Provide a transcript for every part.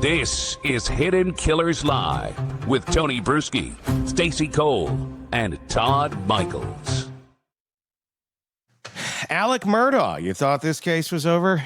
This is Hidden Killers Live with Tony Bruschi, Stacey Cole, and Todd Michaels. Alex Murdaugh, you thought this case was over?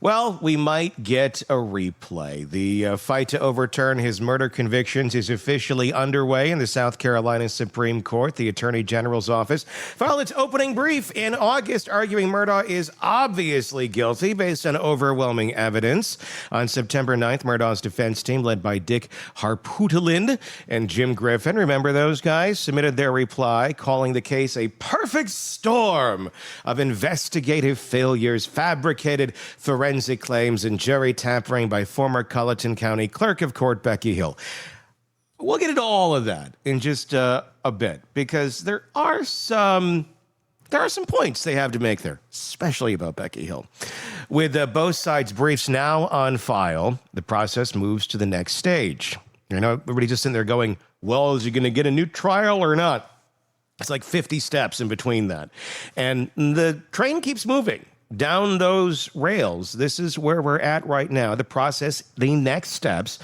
Well, we might get a replay. The fight to overturn his murder convictions is officially underway in the South Carolina Supreme Court. The Attorney General's office filed its opening brief in August, arguing Murdaugh is obviously guilty based on overwhelming evidence. On September 9th, Murdaugh's defense team, led by Dick Harpootlind and Jim Griffin, remember those guys, submitted their reply, calling the case a perfect storm of investigative failures, fabricated forensic claims, and jury tampering by former Colleton County Clerk of Court Becky Hill. We'll get into all of that in just a bit, because there are some points they have to make there, especially about Becky Hill. With both sides' briefs now on file, the process moves to the next stage. You know, everybody's just sitting there going, well, is he going to get a new trial or not? It's like 50 steps in between that. And the train keeps moving down those rails. This is where we're at right now. The process, the next steps,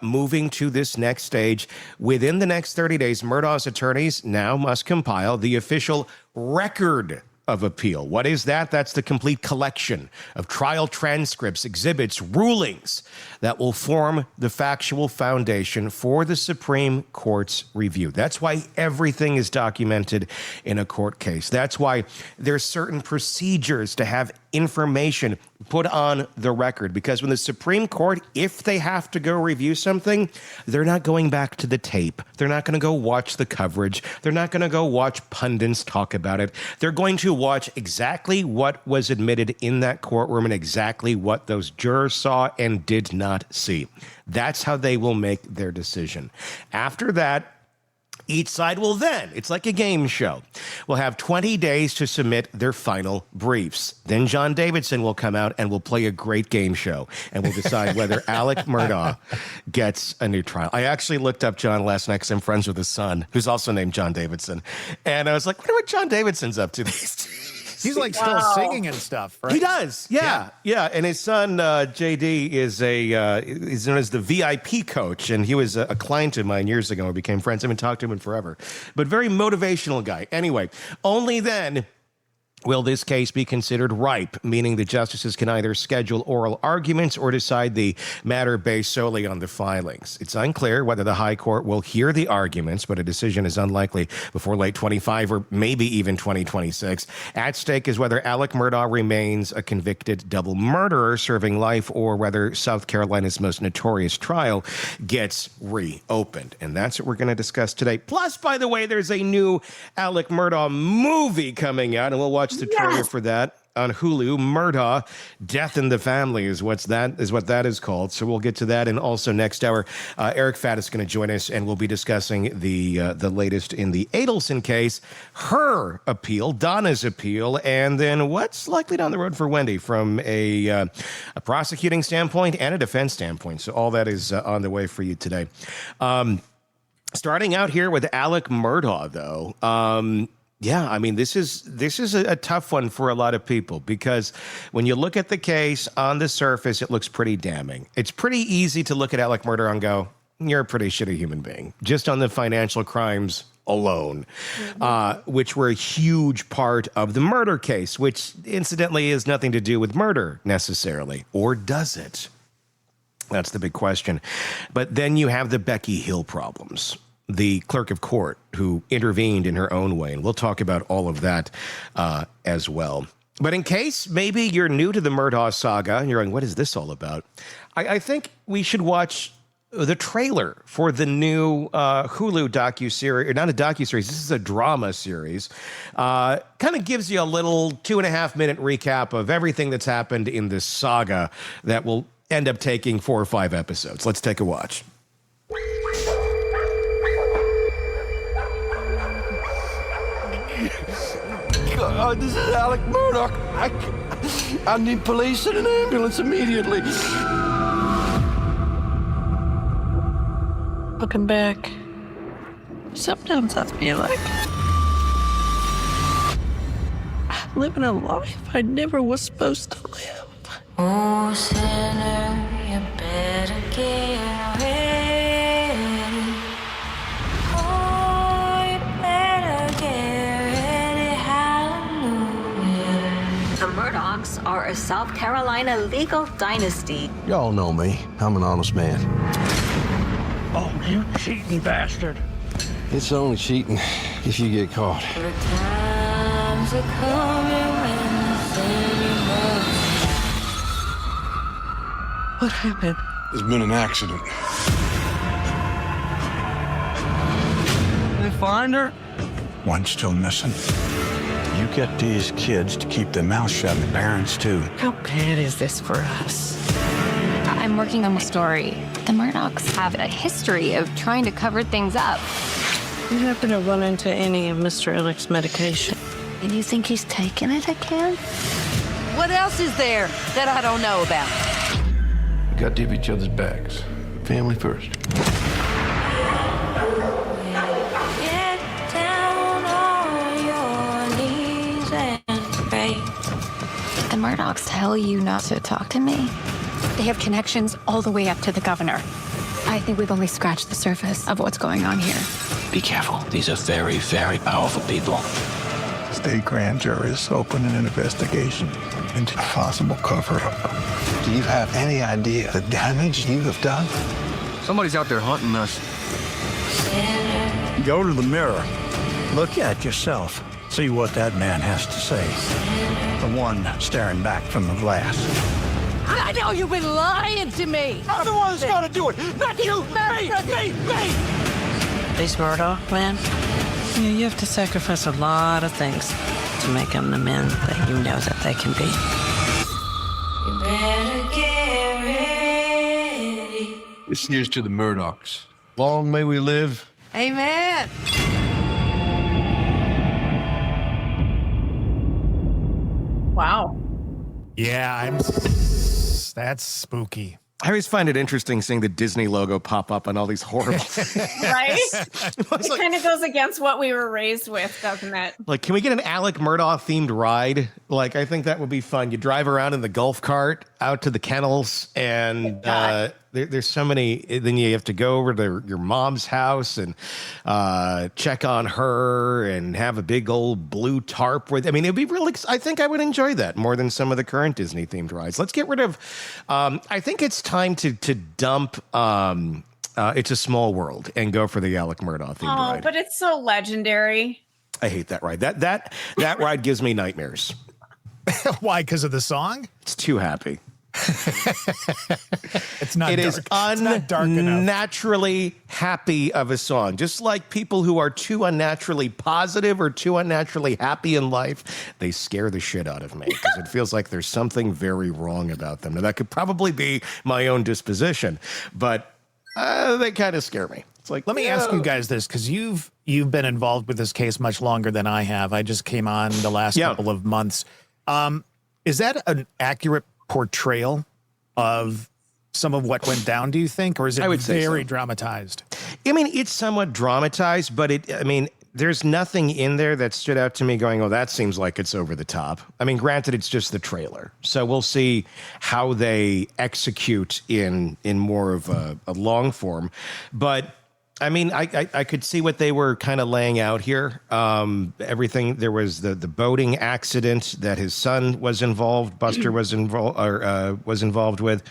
moving to this next stage. Within the next 30 days, Murdaugh's attorneys now must compile the official record of appeal. What is that? That's the complete collection of trial transcripts, exhibits, rulings that will form the factual foundation for the Supreme Court's review. That's why everything is documented in a court case. That's why there's certain procedures to have information put on the record, because when the Supreme Court, if they have to go review something, they're not going back to the tape. They're not going to go watch the coverage. They're not going to go watch pundits talk about it. They're going to watch exactly what was admitted in that courtroom and exactly what those jurors saw and did not see. That's how they will make their decision. After that, each side will then, it's like a game show, will have 20 days to submit their final briefs. Then John Davidson will come out and will play a great game show, and we'll decide whether Alex Murdaugh gets a new trial. I actually looked up John last night because I'm friends with his son, who's also named John Davidson. And I was like, wonder what John Davidson's up to these days. He's like still singing and stuff, right? He does, yeah. And his son, JD, is is known as the VIP coach, and he was a client of mine years ago. We became friends. I haven't talked to him in forever, but very motivational guy. Anyway, only then will this case be considered ripe, meaning the justices can either schedule oral arguments or decide the matter based solely on the filings. It's unclear whether the High Court will hear the arguments, but a decision is unlikely before late 25 or maybe even 2026. At stake is whether Alex Murdaugh remains a convicted double murderer serving life, or whether South Carolina's most notorious trial gets reopened. And that's what we're going to discuss today. Plus, by the way, there's a new Alex Murdaugh movie coming out, and we'll watch the trailer for that on Hulu. Murdaugh, Death in the Family is what that is called. So we'll get to that. And also next hour, Eric Fatt is going to join us, and we'll be discussing the latest in the Adelson case, her appeal, Donna's appeal, and then what's likely down the road for Wendy from a prosecuting standpoint and a defense standpoint. So all that is on the way for you today. Starting out here with Alex Murdaugh, though. Yeah, I mean, this is a tough one for a lot of people, because when you look at the case on the surface, it looks pretty damning. It's pretty easy to look at Alex Murdaugh and go, you're a pretty shitty human being, just on the financial crimes alone, which were a huge part of the murder case, which incidentally has nothing to do with murder necessarily, or does it? That's the big question. But then you have the Becky Hill problems, the clerk of court who intervened in her own way. And we'll talk about all of that as well. But in case maybe you're new to the Murdaugh saga and you're going, what is this all about? I think we should watch the trailer for the new Hulu docuseries, or not a docuseries, this is a drama series. Kind of gives you a little 2.5-minute recap of everything that's happened in this saga that will end up taking 4 or 5 episodes. Let's take a watch. This is Alex Murdaugh. I need police and an ambulance immediately. Looking back, sometimes I feel like I'm living a life I never was supposed to live. sinner, you better get ready. Oh, you better get ready, hallelujah. The Murdaughs are a South Carolina legal dynasty. Y'all know me. I'm an honest man. Oh, you cheating bastard. It's only cheating if you get caught. The times are coming when the city moves. What happened? There's been an accident. They find her? One's still missing. You get these kids to keep their mouths shut, and the parents too. How bad is this for us? I'm working on a story. The Murdaughs have a history of trying to cover things up. You happen to run into any of Mr. Alex's medication? And you think he's taking it again? What else is there that I don't know about? We got to have each other's backs. Family first. Get down on your knees and pray. The Murdaughs tell you not to talk to me. They have connections all the way up to the governor. I think we've only scratched the surface of what's going on here. Be careful. These are very, very powerful people. State grand juries opening an investigation into a possible cover-up. Do you have any idea the damage you have done? Somebody's out there hunting us. Go to the mirror. Look at yourself. See what that man has to say. The one staring back from the glass. I know you've been lying to me. I'm the one that's got to do it, not you. Me. These Murdaugh men? Yeah, you have to sacrifice a lot of things to make them the men that you know that they can be. You better get ready. This here's to the Murdaughs. Long may we live. Amen. Wow. Yeah, that's spooky. I always find it interesting seeing the Disney logo pop up on all these horrible Right? It kind of goes against what we were raised with, doesn't it? Like, can we get an Alex Murdaugh themed ride? Like, I think that would be fun. You drive around in the golf cart out to the kennels, and there's so many. Then you have to go over to your mom's house and check on her and have a big old blue tarp with. I mean, it'd be really. I think I would enjoy that more than some of the current Disney themed rides. Let's get rid of. I think it's time to dump. It's a Small World and go for the Alex Murdaugh themed ride. But it's so legendary. I hate that ride. That ride gives me nightmares. Why? Because of the song? It's too happy. It's not. It dark. is It's not dark enough. unnaturally happy of a song. Just like people who are too unnaturally positive or too unnaturally happy in life, they scare the shit out of me because it feels like there's something very wrong about them. Now, that could probably be my own disposition, but they kind of scare me. It's like, Let me ask you guys this, because you've been involved with this case much longer than I have. I just came on the last couple of months. Is that an accurate portrayal of some of what went down, do you think? Or is it very dramatized? I mean, it's somewhat dramatized, but there's nothing in there that stood out to me going, oh, that seems like it's over the top. I mean, granted, it's just the trailer. So we'll see how they execute in more of a long form. But I mean, I could see what they were kind of laying out here. Everything, there was the boating accident that his son was involved, Buster was involved with.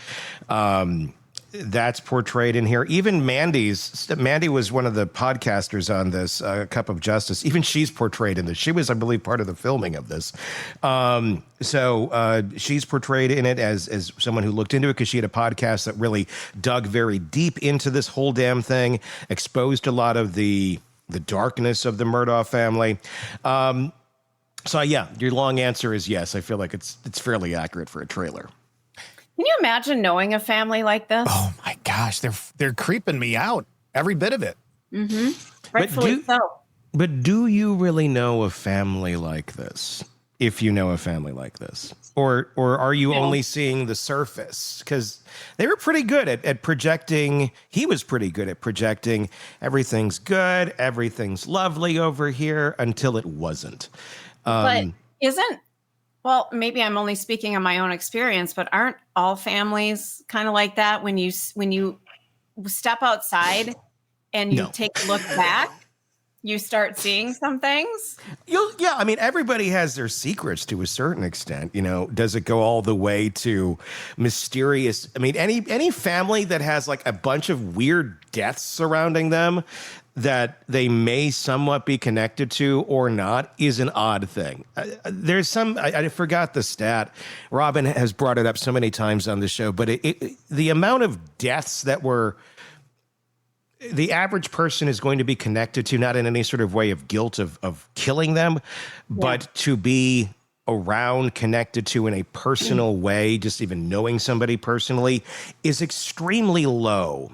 That's portrayed in here. Even Mandy was one of the podcasters on this, Cup of Justice. Even she's portrayed in this. She was, I believe, part of the filming of this. So she's portrayed in it as someone who looked into it because she had a podcast that really dug very deep into this whole damn thing, exposed a lot of the darkness of the Murdaugh family. So yeah, your long answer is yes. I feel like it's fairly accurate for a trailer. Can you imagine knowing a family like this? Oh my gosh, they're creeping me out, every bit of it. Mm-hmm. Rightfully so. But do you really know a family like this? If you know a family like this, or are you only seeing the surface? Because they were pretty good at projecting. He was pretty good at projecting. Everything's good. Everything's lovely over here until it wasn't. But isn't Well, maybe I'm only speaking on my own experience, but aren't all families kind of like that when you step outside and you take a look back, you start seeing some things? Yeah, I mean, everybody has their secrets to a certain extent. You know, does it go all the way to mysterious? I mean, any family that has like a bunch of weird deaths surrounding them that they may somewhat be connected to or not is an odd thing. There's some, I forgot the stat. Robin has brought it up so many times on the show, but the amount of deaths that were the average person is going to be connected to, not in any sort of way of guilt of killing them, but to be around, connected to in a personal way, just even knowing somebody personally, is extremely low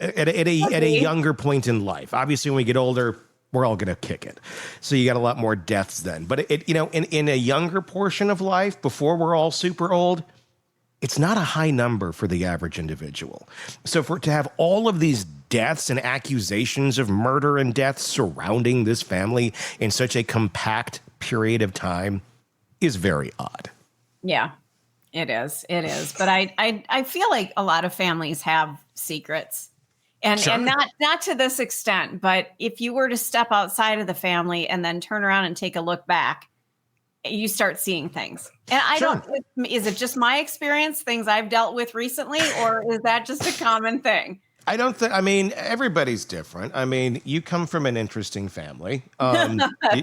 at a younger point in life. Obviously, when we get older, we're all going to kick it. So you got a lot more deaths then. But in a younger portion of life, before we're all super old, it's not a high number for the average individual. So to have all of these deaths and accusations of murder and death surrounding this family in such a compact period of time is very odd. Yeah, it is. It is. But I feel like a lot of families have secrets. And not to this extent, but if you were to step outside of the family and then turn around and take a look back, you start seeing things. And is it just my experience, things I've dealt with recently, or is that just a common thing? I don't think, I mean, everybody's different. I mean, you come from an interesting family.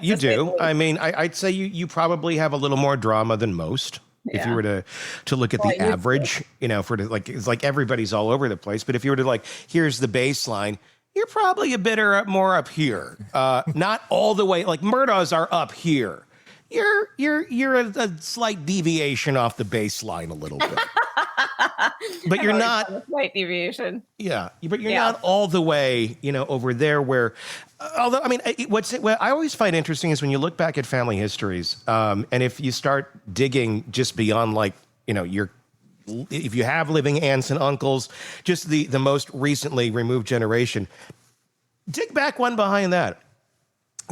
You do. I mean, I'd say you probably have a little more drama than most. If you were to look at the average, it's like everybody's all over the place. But if you were to like, here's the baseline, you're probably a bit more up here. Not all the way, like Murdaughs are up here. You're a slight deviation off the baseline a little bit. But you're not a slight deviation. Yeah, but you're not all the way, over there where, although, I mean, what I always find interesting is when you look back at family histories, and if you start digging just beyond like, if you have living aunts and uncles, just the most recently removed generation, dig back one behind that,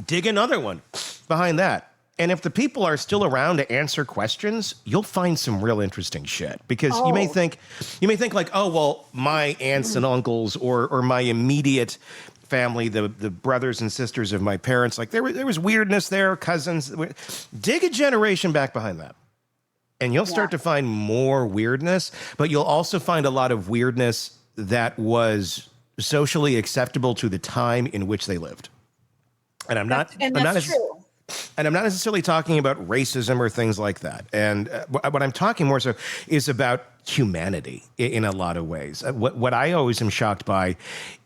dig another one behind that. And if the people are still around to answer questions, you'll find some real interesting shit. Because you may think like, oh, well, my aunts and uncles or my immediate family, the brothers and sisters of my parents, like there was weirdness there, cousins. Dig a generation back behind that. And you'll start to find more weirdness, but you'll also find a lot of weirdness that was socially acceptable to the time in which they lived. And I'm not necessarily talking about racism or things like that. And what I'm talking more so is about humanity in a lot of ways. What I always am shocked by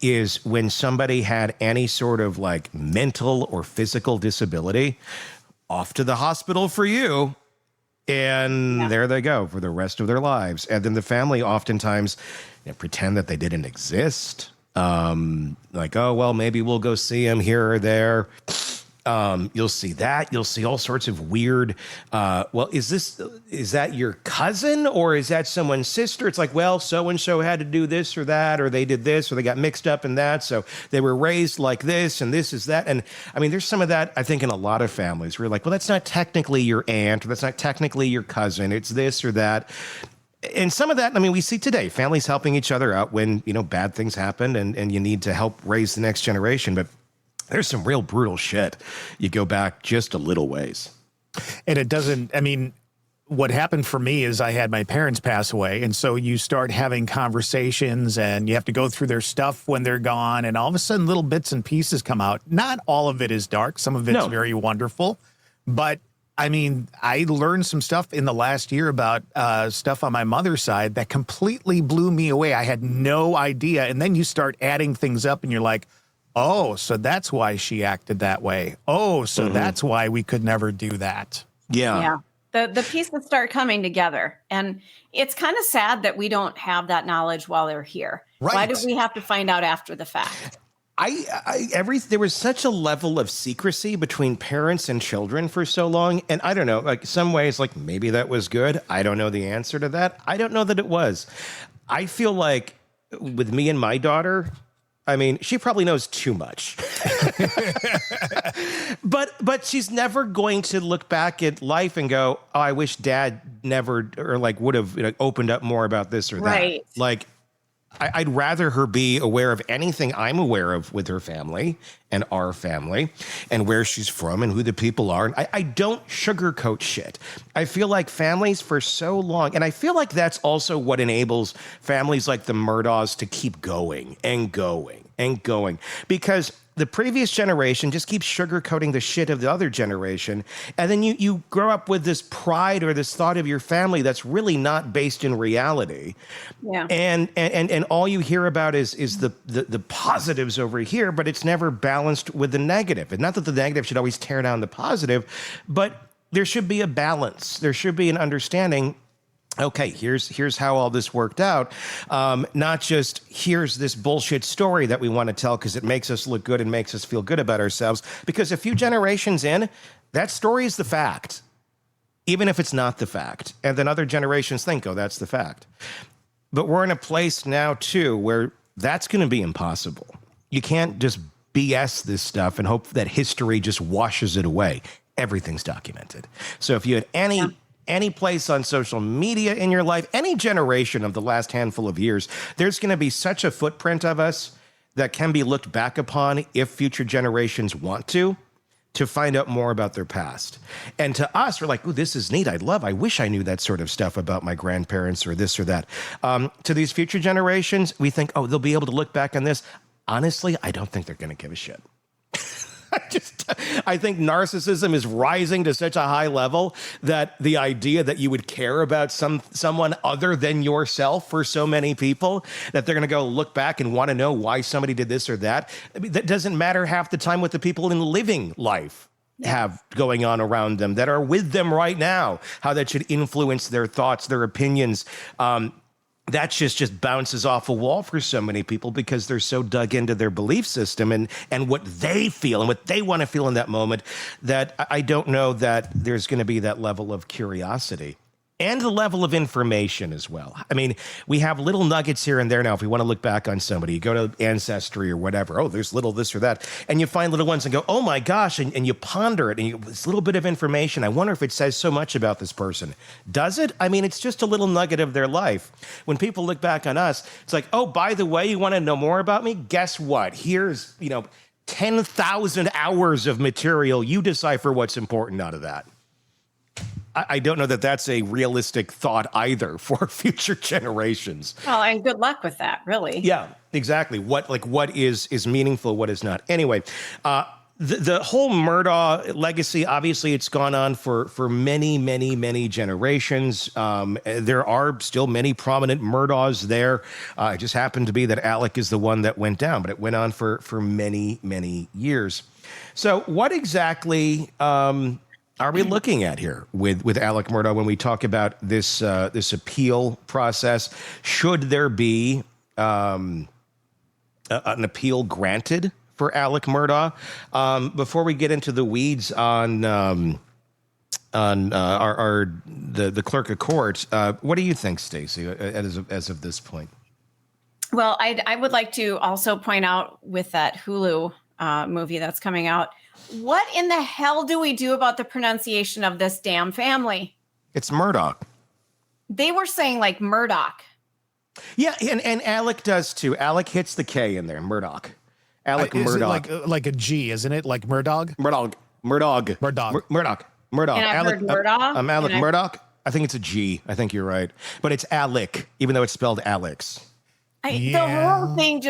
is when somebody had any sort of like mental or physical disability, off to the hospital for you. And there they go for the rest of their lives. And then the family oftentimes pretend that they didn't exist. Like, oh, well, maybe we'll go see him here or there. You'll see that. You'll see all sorts of weird, well, is that your cousin or is that someone's sister? It's like, well, so-and-so had to do this or that, or they did this, or they got mixed up in that. So they were raised like this and this is that. And I mean, there's some of that, I think, in a lot of families where you're like, well, that's not technically your aunt, or that's not technically your cousin. It's this or that. And some of that, I mean, we see today, families helping each other out when, bad things happen and you need to help raise the next generation. But there's some real brutal shit. You go back just a little ways. And it doesn't, I mean, what happened for me is I had my parents pass away. And so you start having conversations and you have to go through their stuff when they're gone. And all of a sudden little bits and pieces come out. Not all of it is dark. Some of it's very wonderful. But I mean, I learned some stuff in the last year about stuff on my mother's side that completely blew me away. I had no idea. And then you start adding things up and you're like, oh, so that's why she acted that way. Oh, so that's why we could never do that. Yeah. The pieces start coming together. And it's kind of sad that we don't have that knowledge while they're here. Right. Why do we have to find out after the fact? There was such a level of secrecy between parents and children for so long. And I don't know, like some ways, like maybe that was good. I don't know the answer to that. I don't know that it was. I feel like with me and my daughter, I mean, she probably knows too much. but she's never going to look back at life and go, oh, I wish Dad never or like would have opened up more about this or right. that. Like, I'd rather her be aware of anything I'm aware of with her family and our family and where she's from and who the people are. And I don't sugarcoat shit. I feel like families for so long, and I feel like that's also what enables families like the Murdaughs to keep going and going and going, because the previous generation just keeps sugarcoating the shit of the other generation. And then you grow up with this pride or this thought of your family that's really not based in reality. Yeah. And all you hear about is the positives over here, but it's never balanced with the negative. And not that the negative should always tear down the positive, but there should be a balance. There should be an understanding. Okay, here's how all this worked out. Not just here's this bullshit story that we want to tell because it makes us look good and makes us feel good about ourselves. Because a few generations in, that story is the fact, even if it's not the fact. And then other generations think, oh, that's the fact. But we're in a place now, too, where that's going to be impossible. You can't just BS this stuff and hope that history just washes it away. Everything's documented. So if you had any place on social media in your life, any generation of the last handful of years, there's going to be such a footprint of us that can be looked back upon if future generations want to find out more about their past. And to us, we're like, ooh, this is neat. I wish I knew that sort of stuff about my grandparents or this or that. To these future generations, we think, oh, they'll be able to look back on this. Honestly, I don't think they're going to give a shit. I think narcissism is rising to such a high level that the idea that you would care about someone other than yourself for so many people, that they're going to go look back and want to know why somebody did this or that. I mean, that doesn't matter half the time what the people in living life have going on around them that are with them right now, how that should influence their thoughts, their opinions. That just bounces off a wall for so many people because they're so dug into their belief system and what they feel and what they want to feel in that moment, that I don't know that there's going to be that level of curiosity and the level of information as well. I mean, we have little nuggets here and there now. If we want to look back on somebody, you go to Ancestry or whatever. Oh, there's little this or that. And you find little ones and go, oh my gosh. And you ponder it and this little bit of information. I wonder if it says so much about this person. Does it? I mean, it's just a little nugget of their life. When people look back on us, it's like, oh, by the way, you want to know more about me? Guess what? Here's, 10,000 hours of material. You decipher what's important out of that. I don't know that that's a realistic thought either for future generations. Well, and good luck with that, really. Yeah, exactly. What is meaningful, what is not. Anyway, the whole Murdaugh legacy, obviously it's gone on for many, many, many generations. There are still many prominent Murdaughs there. It just happened to be that Alec is the one that went down, but it went on for many, many years. So what exactly are we looking at here with Alex Murdaugh when we talk about this appeal process? Should there be an appeal granted for Alex Murdaugh? Before we get into the weeds on the clerk of court, what do you think, Stacey, as of this point? Well, I would like to also point out with that Hulu movie that's coming out, what in the hell do we do about the pronunciation of this damn family? It's Murdaugh. They were saying like Murdoch. Yeah, and Alec does too. Alec hits the K in there, Murdaugh. Alec Murdaugh. Like a G, isn't it? Like Murdaugh? Murdaugh. And I've heard Murdaugh. I'm Alec Murdaugh. I think it's a G. I think you're right. But it's Alec, even though it's spelled Alex. The whole thing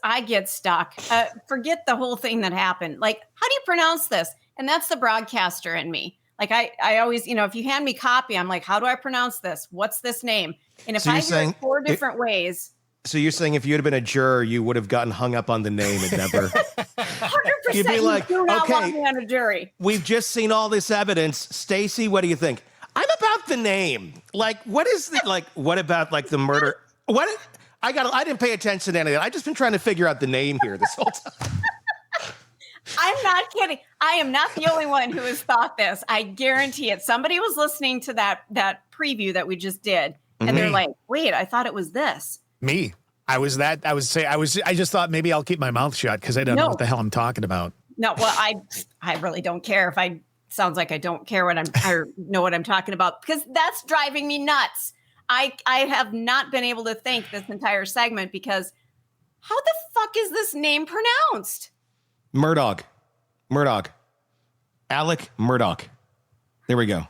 I get stuck. Forget the whole thing that happened. Like, how do you pronounce this? And that's the broadcaster in me. Like I always, if you hand me copy, I'm like, how do I pronounce this? What's this name? And if I hear it 4 different ways. So you're saying if you had been a juror, you would have gotten hung up on the name and never. 100%. You'd be like, do not okay, want me on a jury. We've just seen all this evidence. Stacey, what do you think? I'm about the name. Like, what is the what about the murder? What? I didn't pay attention to anything. I've just been trying to figure out the name here this whole time. I'm not kidding. I am not the only one who has thought this. I guarantee it. Somebody was listening to that preview that we just did, and they're like, wait, I thought it was this. Me. I just thought maybe I'll keep my mouth shut because I don't know what the hell I'm talking about. No, well, I really don't care if sounds like I don't care I know what I'm talking about, because that's driving me nuts. I have not been able to think this entire segment because how the fuck is this name pronounced? Murdaugh. Alex Murdaugh. There we go.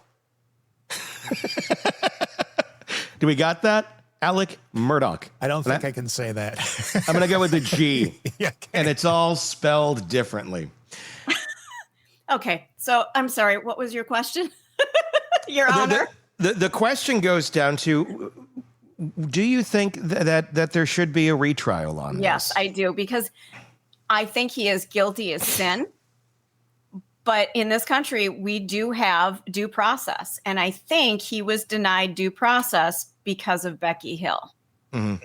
Do we got that? Alex Murdaugh. I don't think I can say that. I'm going to go with the G. Yeah, and it's all spelled differently. Okay, so I'm sorry. What was your question? Your Honor. The question goes down to, do you think that there should be a retrial on this? Yes, I do, because I think he is guilty as sin. But in this country, we do have due process. And I think he was denied due process because of Becky Hill. Mm-hmm.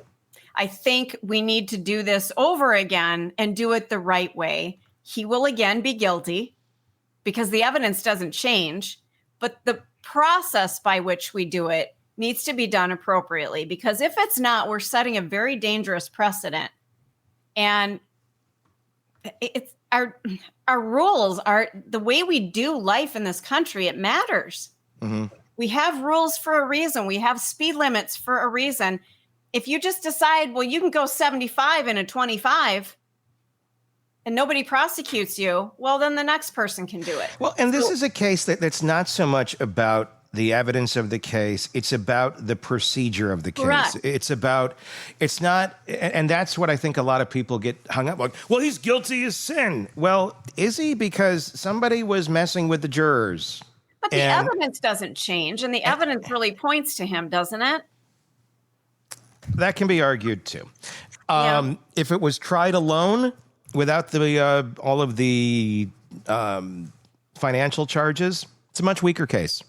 I think we need to do this over again and do it the right way. He will again be guilty because the evidence doesn't change. But the process by which we do it needs to be done appropriately, because if it's not, we're setting a very dangerous precedent. And it's our rules are the way we do life in this country. It matters. Mm-hmm. We have rules for a reason. We have speed limits for a reason. If you just decide, well, you can go 75 in a 25 and nobody prosecutes you, well, then the next person can do it. Well, and this is a case that's not so much about the evidence of the case. It's about the procedure of the case. Correct. It's not, and that's what I think a lot of people get hung up like, well, he's guilty as sin. Well, is he? Because somebody was messing with the jurors. But the evidence doesn't change, and the evidence really points to him, doesn't it? That can be argued too. Yeah. If it was tried alone without the all of the financial charges, it's a much weaker case.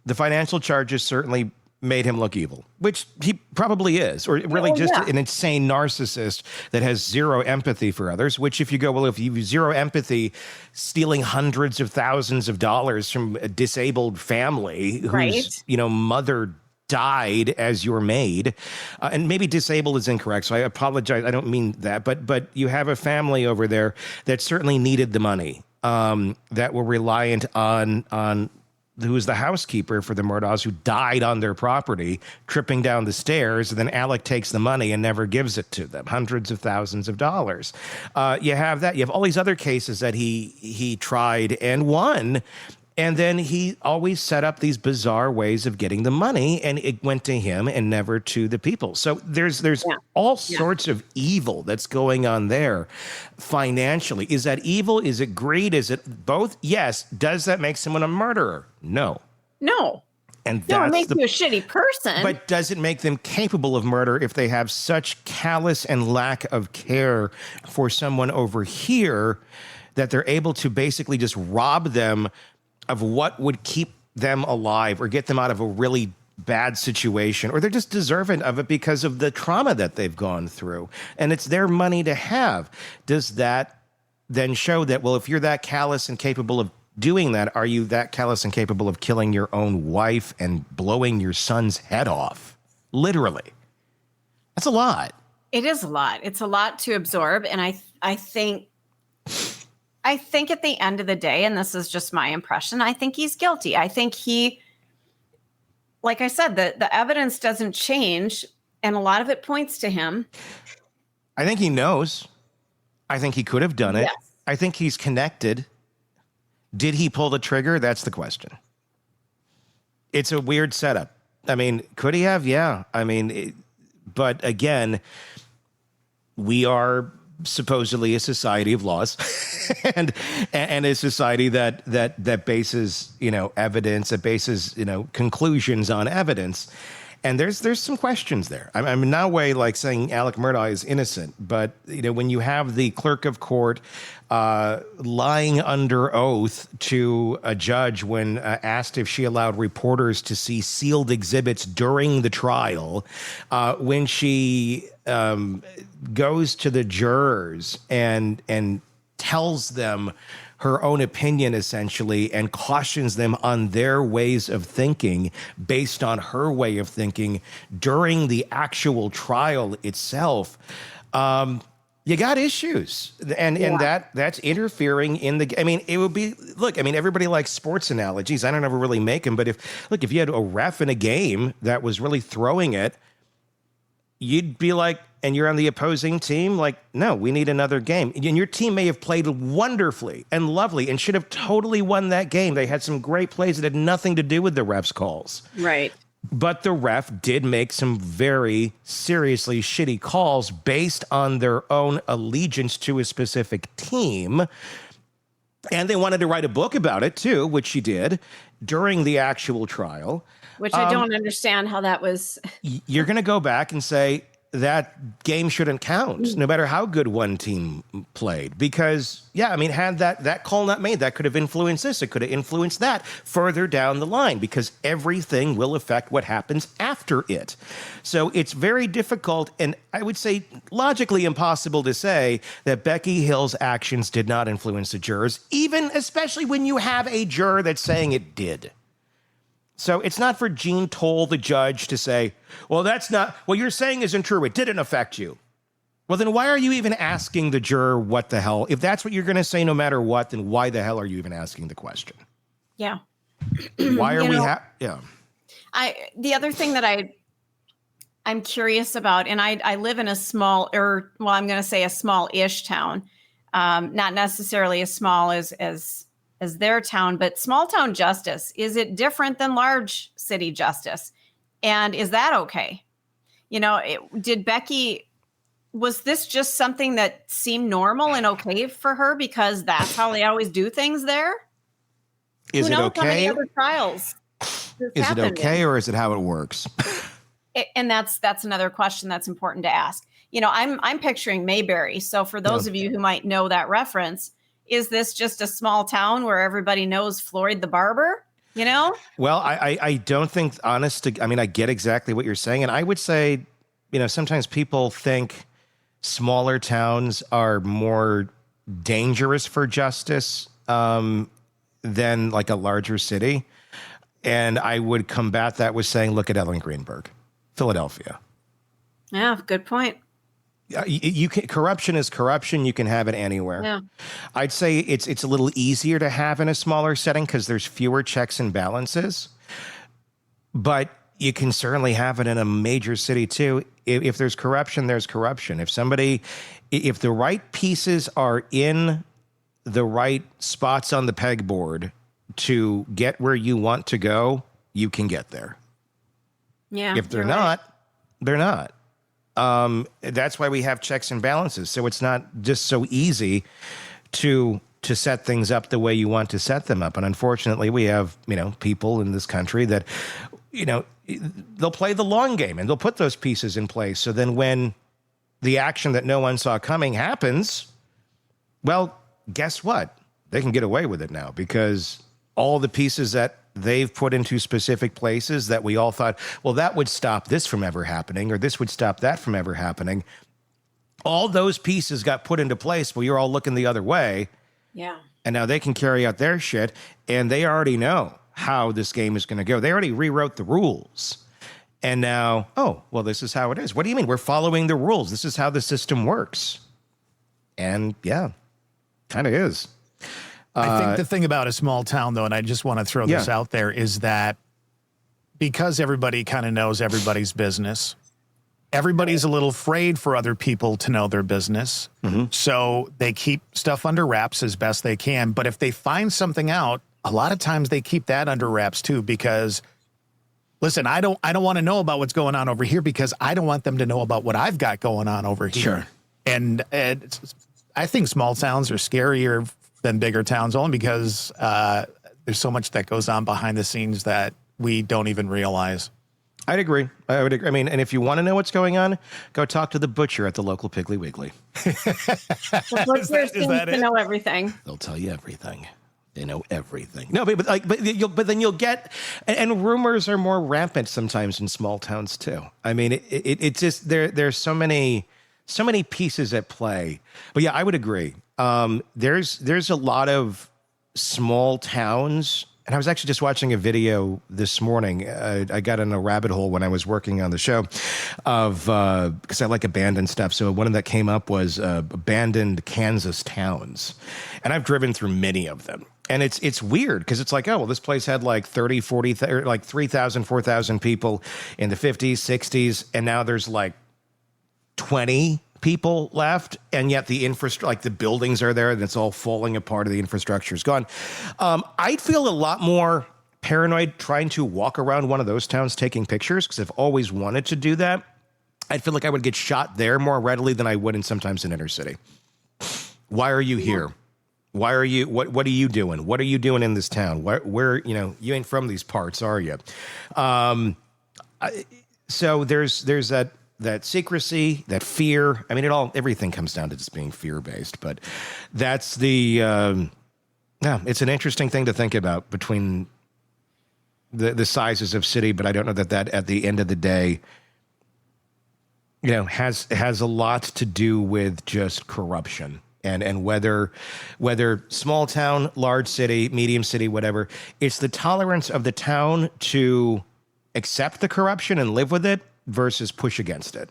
The financial charges certainly made him look evil, which he probably is, or really an insane narcissist that has zero empathy for others, which if you go, well, if you have zero empathy, stealing hundreds of thousands of dollars from a disabled family whose mother died as your maid, and maybe disabled is incorrect, so I apologize, I don't mean that, but you have a family over there that certainly needed the money, that were reliant on who was the housekeeper for the Murdaughs, who died on their property, tripping down the stairs, and then Alec takes the money and never gives it to them, hundreds of thousands of dollars. You have that. You have all these other cases that he tried and won, and then he always set up these bizarre ways of getting the money, and it went to him and never to the people. So there's all sorts of evil that's going on there financially. Is that evil? Is it greed? Is it both? Yes. Does that make someone a murderer? No. And it makes you a shitty person. But does it make them capable of murder if they have such callous and lack of care for someone over here that they're able to basically just rob them of what would keep them alive or get them out of a really bad situation, or they're just deserving of it because of the trauma that they've gone through, and it's their money to have? Does that then show that, well, if you're that callous and capable of doing that, are you that callous and capable of killing your own wife and blowing your son's head off? Literally. That's a lot. It is a lot. It's a lot to absorb, and I think at the end of the day, and this is just my impression, I think he's guilty. I think like I said, the evidence doesn't change, and a lot of it points to him. I think he knows. I think he could have done it. Yes. I think he's connected. Did he pull the trigger? That's the question. It's a weird setup. I mean, could he have? Yeah. I mean, but again, we are supposedly a society of laws and a society that bases, evidence, that bases, conclusions on evidence. And there's some questions there. I'm in no way like saying Alex Murdaugh is innocent, but when you have the clerk of court lying under oath to a judge when asked if she allowed reporters to see sealed exhibits during the trial, when she goes to the jurors and tells them her own opinion, essentially, and cautions them on their ways of thinking based on her way of thinking during the actual trial itself, you got issues. And that's interfering in the, I mean, it would be, look, I mean, everybody likes sports analogies. I don't ever really make them, but if you had a ref in a game that was really throwing it, you'd be like, and you're on the opposing team, like, no, we need another game. And your team may have played wonderfully and lovely and should have totally won that game. They had some great plays that had nothing to do with the ref's calls. Right. But the ref did make some very seriously shitty calls based on their own allegiance to a specific team. And they wanted to write a book about it, too, which she did during the actual trial. Which I don't understand how that was. You're going to go back and say that game shouldn't count, no matter how good one team played. Because, yeah, I mean, had that call not made, that could have influenced this. It could have influenced that further down the line, because everything will affect what happens after it. So it's very difficult, and I would say logically impossible to say that Becky Hill's actions did not influence the jurors, even especially when you have a juror that's saying it did. So it's not for Jean Toll, the judge, to say, well, that's not, what you're saying isn't true. It didn't affect you. Well, then why are you even asking the juror what the hell? If that's what you're going to say no matter what, then why the hell are you even asking the question? Yeah. Why are the other thing that I'm curious about, and I live in a small, I'm going to say a small-ish town, not necessarily as small as their town, but small town justice, is it different than large city justice? And is that okay? You know, did Becky, was this just something that seemed normal and okay for her because that's how they always do things there? Is Who it knows okay? How many other trials is it okay, or is it how it works? And that's another question that's important to ask. You know, I'm picturing Mayberry. So for those of you who might know that reference, is this just a small town where everybody knows Floyd the barber? You know? Well, I don't think, I mean, I get exactly what you're saying. And I would say, you know, sometimes people think smaller towns are more dangerous for justice than like a larger city. And I would combat that with saying, look at Ellen Greenberg, Philadelphia. Yeah, good point. Corruption is corruption. You can have it anywhere. Yeah. I'd say it's a little easier to have in a smaller setting because there's fewer checks and balances. But you can certainly have it in a major city too. If there's corruption, there's corruption. If the right pieces are in the right spots on the pegboard to get where you want to go, you can get there. Yeah. If they're not, they're not. That's why we have checks and balances. So it's not just so easy to set things up the way you want to set them up. And unfortunately, we have, you know, people in this country that, you know, they'll play the long game and they'll put those pieces in place. So then when the action that no one saw coming happens, well, guess what? They can get away with it now because all the pieces that they've put into specific places that we all thought, well, that would stop this from ever happening, or this would stop that from ever happening. All those pieces got put into place while you're all looking the other way. Yeah. And now they can carry out their shit, and they already know how this game is going to go. They already rewrote the rules. And now, oh, well, this is how it is. What do you mean? We're following the rules. This is how the system works. And yeah, kind of is. I think the thing about a small town, though, and I just want to throw this out there, is that because everybody kind of knows everybody's business, everybody's a little afraid for other people to know their business. Mm-hmm. So they keep stuff under wraps as best they can. But if they find something out, a lot of times they keep that under wraps, too, because, listen, I don't want to know about what's going on over here because I don't want them to know about what I've got going on over here. Sure. And I think small towns are scarier than bigger towns only because there's so much that goes on behind the scenes that we don't even realize. I'd agree. I would agree. I mean, and if you want to know what's going on, go talk to the butcher at the local Piggly Wiggly. The butcher seems to know everything. They'll tell you everything. They know everything. No, but then you'll get, and rumors are more rampant sometimes in small towns too. I mean, it's just there's so many pieces at play. But yeah, I would agree. There's a lot of small towns. And I was actually just watching a video this morning. I got in a rabbit hole when I was working on the show of, because I like abandoned stuff. So one of that came up was abandoned Kansas towns. And I've driven through many of them. And it's weird because it's like, oh, well, this place had like 30, 40, like 3,000, 4,000 people in the 50s, 60s. And now there's like 20 people left, and yet the infrastructure, like the buildings are there, and it's all falling apart, and the infrastructure is gone. I'd feel a lot more paranoid trying to walk around one of those towns taking pictures, because I've always wanted to do that. I'd feel like I would get shot there more readily than I would in sometimes in inner city. Why are you here? Why are you? What are you doing? What are you doing in this town? Where you ain't from these parts, are you? So there's that secrecy, that fear. I mean, everything comes down to just being fear-based, but that's it's an interesting thing to think about between the sizes of city, but I don't know that at the end of the day, has a lot to do with just corruption and whether small town, large city, medium city, whatever, it's the tolerance of the town to accept the corruption and live with it versus push against it.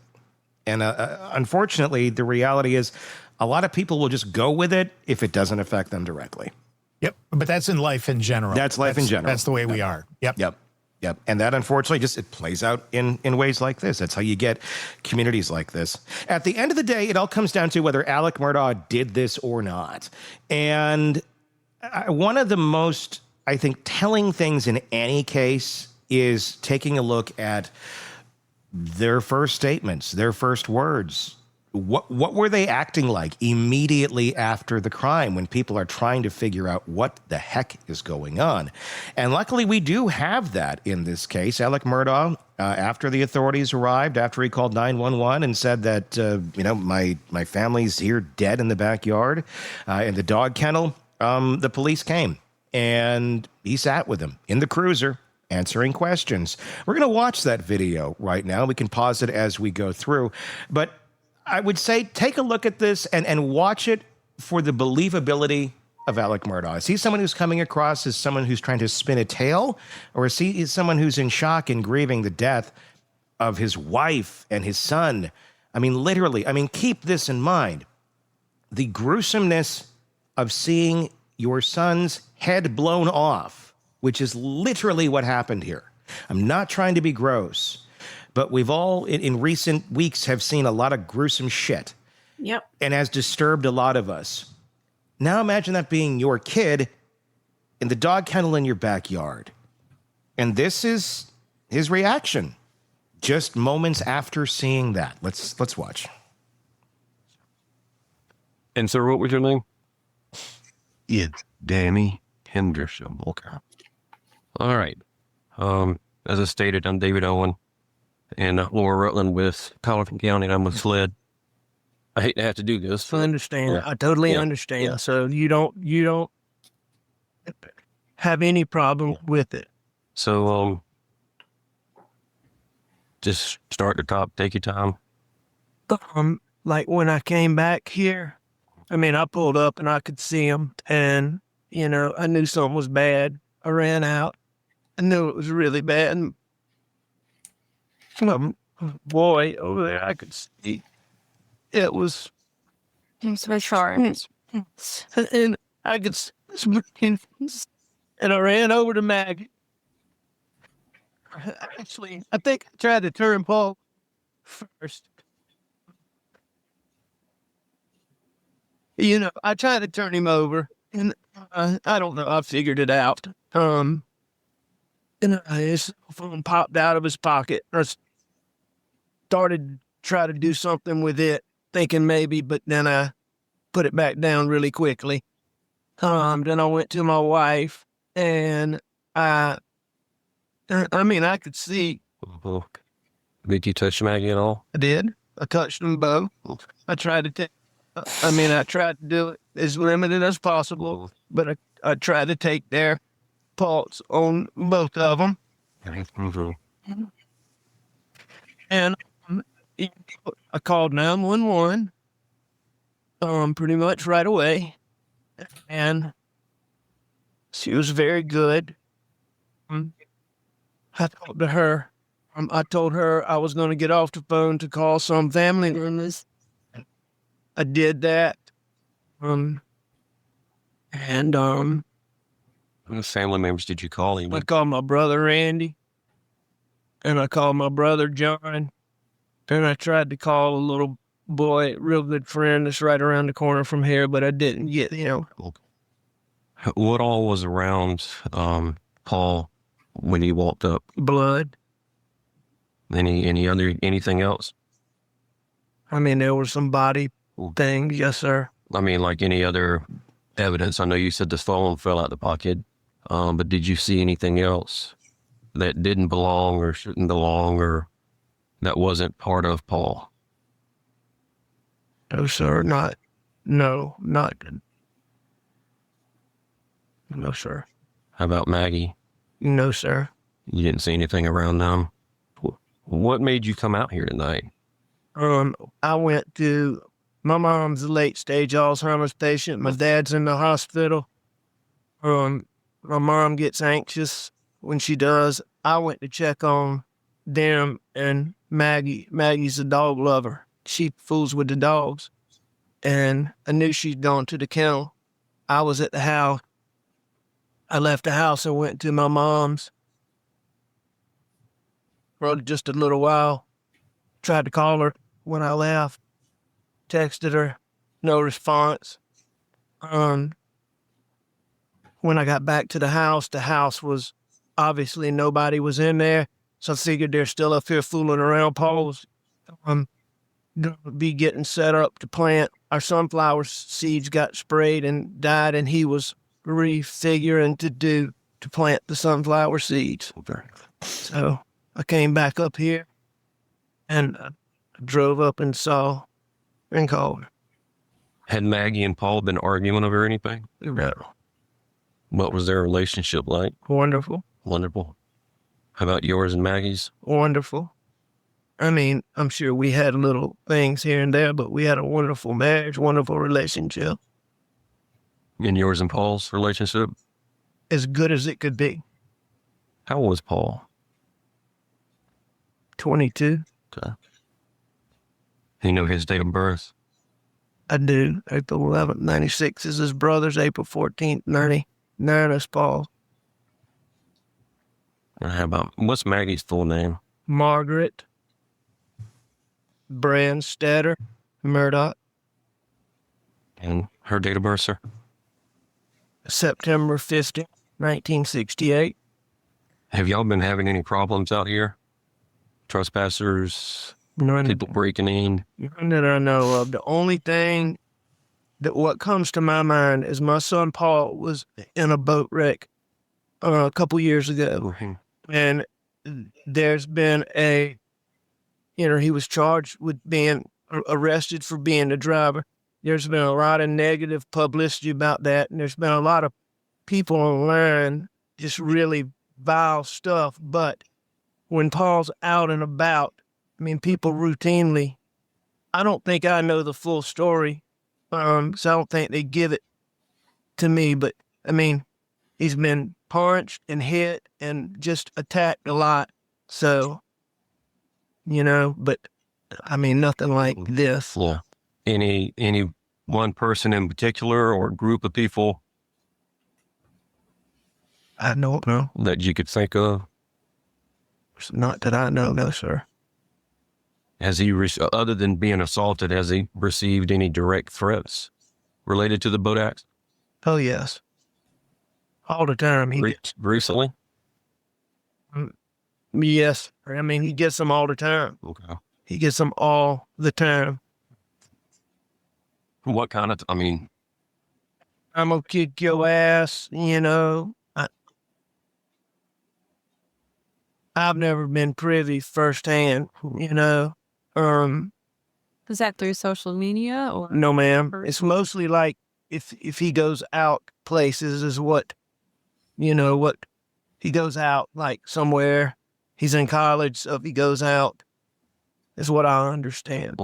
And unfortunately, the reality is a lot of people will just go with it if it doesn't affect them directly. Yep. But that's in life in general. That's life in general. That's the way we are. Yep. And that, unfortunately, it plays out in ways like this. That's how you get communities like this. At the end of the day, it all comes down to whether Alex Murdaugh did this or not. And one of the most, I think, telling things in any case is taking a look at their first statements, their first words. What were they acting like immediately after the crime when people are trying to figure out what the heck is going on? And luckily, we do have that in this case. Alex Murdaugh, after the authorities arrived, after he called 911 and said that, my family's here dead in the backyard, in the dog kennel, the police came and he sat with them in the cruiser, answering questions. We're going to watch that video right now. We can pause it as we go through. But I would say take a look at this and watch it for the believability of Alex Murdaugh. Is he someone who's coming across as someone who's trying to spin a tale? Or is he someone who's in shock and grieving the death of his wife and his son? I mean, literally, keep this in mind. The gruesomeness of seeing your son's head blown off, which is literally what happened here. I'm not trying to be gross, but we've all, in recent weeks, have seen a lot of gruesome shit. Yep. And has disturbed a lot of us. Now imagine that being your kid in the dog kennel in your backyard. And this is his reaction just moments after seeing that. Let's watch. And sir, what was your name? It's Danny Henderson. Okay. All right. As I stated, I'm David Owen in Lower Rutland with Colleton County, and I'm with SLED. I hate to have to do this. I understand. Yeah. I totally understand. Yeah. So you don't have any problem with it. So, just start at the top, take your time. Like when I came back here, I pulled up and I could see him, and, I knew something was bad. I ran out. I knew it was really bad. And boy over there, I could see it was. I'm so sorry. And I could see and I ran over to Maggie. Actually, I think I tried to turn Paul first. I tried to turn him over, and I don't know. I figured it out. And his cell phone popped out of his pocket. I started to try to do something with it, thinking maybe, but then I put it back down really quickly. Then I went to my wife, and I could see. Did you touch Maggie at all? I did. I touched them both. I tried to take. I tried to do it as limited as possible, but I tried to take their pulse on both of them. And I called 911 pretty much right away. And She was very good. I talked to her. I told her I was going to get off the phone to call some family members. I did that. What family members did you call him? I called my brother Randy, and I called my brother John, and I tried to call a little boy, real good friend that's right around the corner from here, but I didn't get him. What all was around Paul when he walked up? Blood. Anything else? I mean, there were some body things, yes, sir. I mean, like any other evidence. I know you said the phone fell out the pocket, but did you see anything else that didn't belong or shouldn't belong or that wasn't part of Paul? No, sir, not good. No, sir. How about Maggie? No, sir. You didn't see anything around them? What made you come out here tonight? I went to, my mom's a late stage Alzheimer's patient. My dad's in the hospital. My mom gets anxious when she does. I went to check on them and Maggie. Maggie's a dog lover. She fools with the dogs. And I knew she'd gone to the kennel. I was at the house. I left the house and went to my mom's for just a little while. Tried to call her when I left. Texted her, no response. When I got back to the house was obviously nobody was in there. So I figured they're still up here fooling around. Paul was going to be getting set up to plant. Our sunflower seeds got sprayed and died, and he was refiguring to plant the sunflower seeds. So I came back up here and I drove up and saw and called her. Had Maggie and Paul been arguing over anything? No. What was their relationship like? Wonderful. Wonderful. How about yours and Maggie's? Wonderful. I mean, I'm sure we had little things here and there, but we had a wonderful marriage, wonderful relationship. And yours and Paul's relationship? As good as it could be. How old was Paul? 22. Okay. You know his date of birth? I do. April 11th, 96 is his brother's. April 14th, 99 is Paul. And how about, what's Maggie's full name? Margaret Brandstetter Murdaugh. And her date of birth, sir? September 15th, 1968. Have y'all been having any problems out here? Trespassers, people breaking in? None that I know of. The only thing what comes to my mind is my son Paul was in a boat wreck a couple years ago. And there's been he was charged with being arrested for being the driver. There's been a lot of negative publicity about that, and there's been a lot of people online just really vile stuff. But when Paul's out and about, I mean, people routinely, I don't think I know the full story, so I don't think they give it to me. But, I mean, he's been punched and hit and just attacked a lot. So, but, I mean, nothing like this. Yeah. Any one person in particular or group of people? I don't know. That you could think of? Not that I know, no, sir. Has he, other than being assaulted, has he received any direct threats related to the boat accident? Oh, yes. All the time. Recently? Yes. I mean, he gets them all the time. Okay. He gets them all the time. What kind of, I'm gonna kick your ass, I've never been privy firsthand, Was that through social media or? No, ma'am. It's mostly like if he goes out places is what he goes out like somewhere. He's in college, so if he goes out, is what I understand.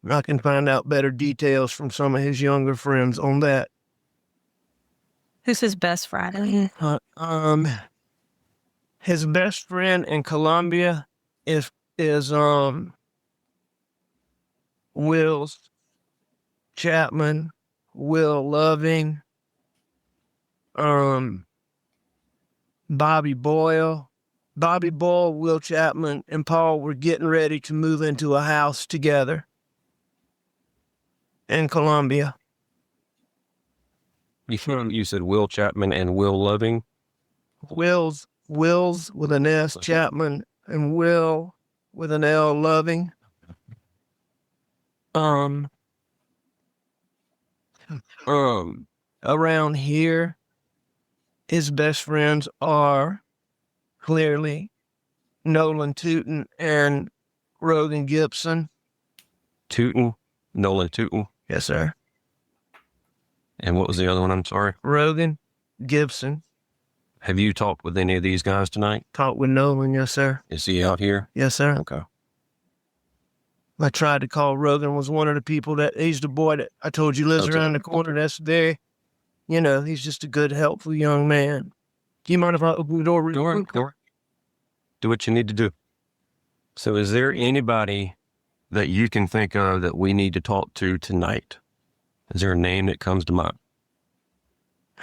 I can find out better details from some of his younger friends on that. Who's his best friend? His best friend in Colombia is Will's Chapman, Will Loving, Bobby Boyle. Bobby Boyle, Will Chapman, and Paul were getting ready to move into a house together in Colombia. You said Will Chapman and Will Loving? Will's with an S, Chapman, and Will with an L, Loving. Around here, his best friends are clearly Nolan Tootin and Rogan Gibson. Tootin? Nolan Tootin? Yes, sir. And what was the other one? I'm sorry. Rogan Gibson. Have you talked with any of these guys tonight? Talked with Nolan, yes, sir. Is he out here? Yes, sir. Okay. I tried to call Rogan, was one of the people he's the boy that I told you lives around the corner. That's there. You know, he's just a good, helpful young man. Do you mind if I open the door? Door. Do what you need to do. So is there anybody that you can think of that we need to talk to tonight? Is there a name that comes to mind?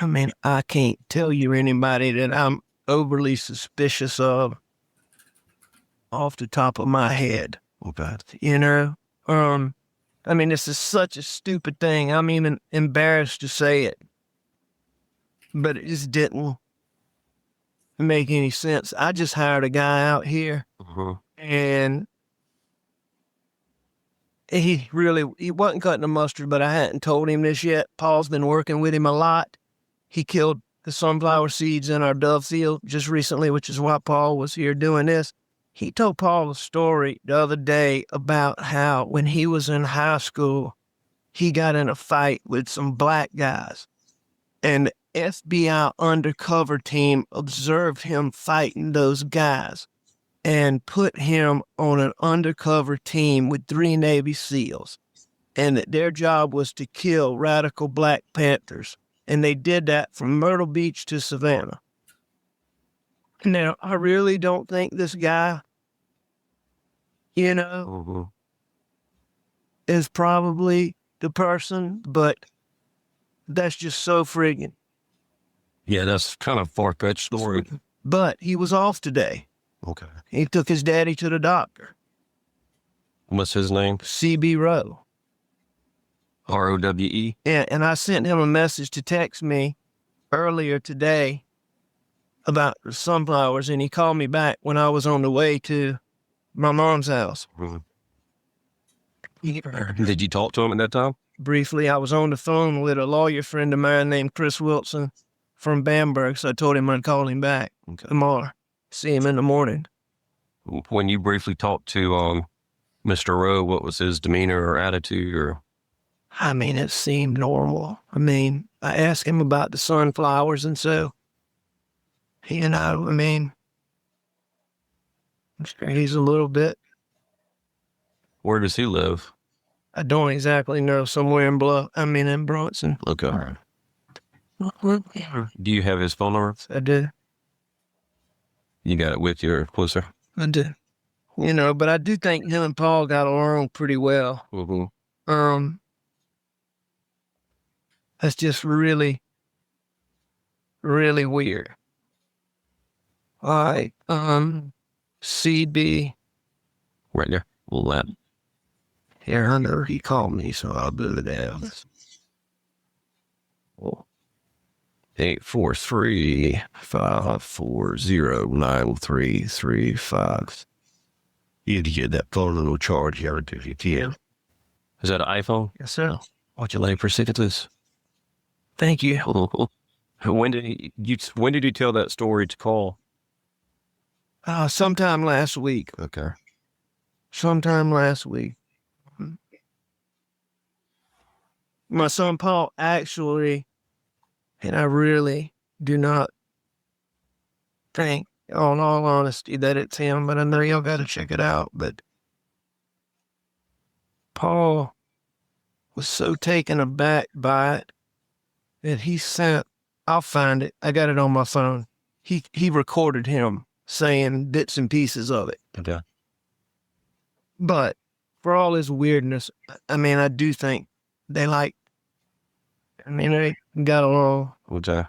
I mean, I can't tell you anybody that I'm overly suspicious of off the top of my head. Okay. You know? I mean, this is such a stupid thing. I'm even embarrassed to say it. But it just didn't make any sense. I just hired a guy out here, and he wasn't cutting the mustard, but I hadn't told him this yet. Paul's been working with him a lot. He killed the sunflower seeds in our dove field just recently, which is why Paul was here doing this. He told Paul a story the other day about how when he was in high school, he got in a fight with some black guys, and the FBI undercover team observed him fighting those guys and put him on an undercover team with 3 Navy SEALs, and that their job was to kill radical Black Panthers. And they did that from Myrtle Beach to Savannah. Now, I really don't think this guy, you know, is probably the person, but that's just so friggin'. Yeah, that's kind of far-fetched story. But he was off today. Okay. He took his daddy to the doctor. What's his name? C.B. Rowe. R-O-W-E? Yeah, and I sent him a message to text me earlier today about the sunflowers, and he called me back when I was on the way to my mom's house. Did you talk to him at that time? Briefly, I was on the phone with a lawyer friend of mine named Chris Wilson from Bamberg, so I told him I'd call him back tomorrow. See him in the morning. When you briefly talked to Mr. Rowe, what was his demeanor or attitude? Or I mean, it seemed normal. I mean, I asked him about the sunflowers, and so, you know, I mean, he's a little bit. Where does he live? I don't exactly know. Somewhere in in Bronson. Okay. Do you have his phone number? I do. You got it with you or closer? I do. You know, but I do think him and Paul got along pretty well. That's just really, really weird. All right. CB. Right there. Lap. Here, Hunter, he called me, so I'll do it down. 843-540-9335. You get that phone little charge here if you can. Is that an iPhone? Yes, sir. Why'd you let me proceed with this? Thank you. When did you tell that story to call? Sometime last week. Okay. Sometime last week. My son Paul actually, and I really do not think, in all honesty, that it's him, but I know y'all got to check it out. But Paul was so taken aback by it that he sent I'll find it. I got it on my phone. He recorded him saying bits and pieces of it. Okay. But for all his weirdness, I mean, I do think they got along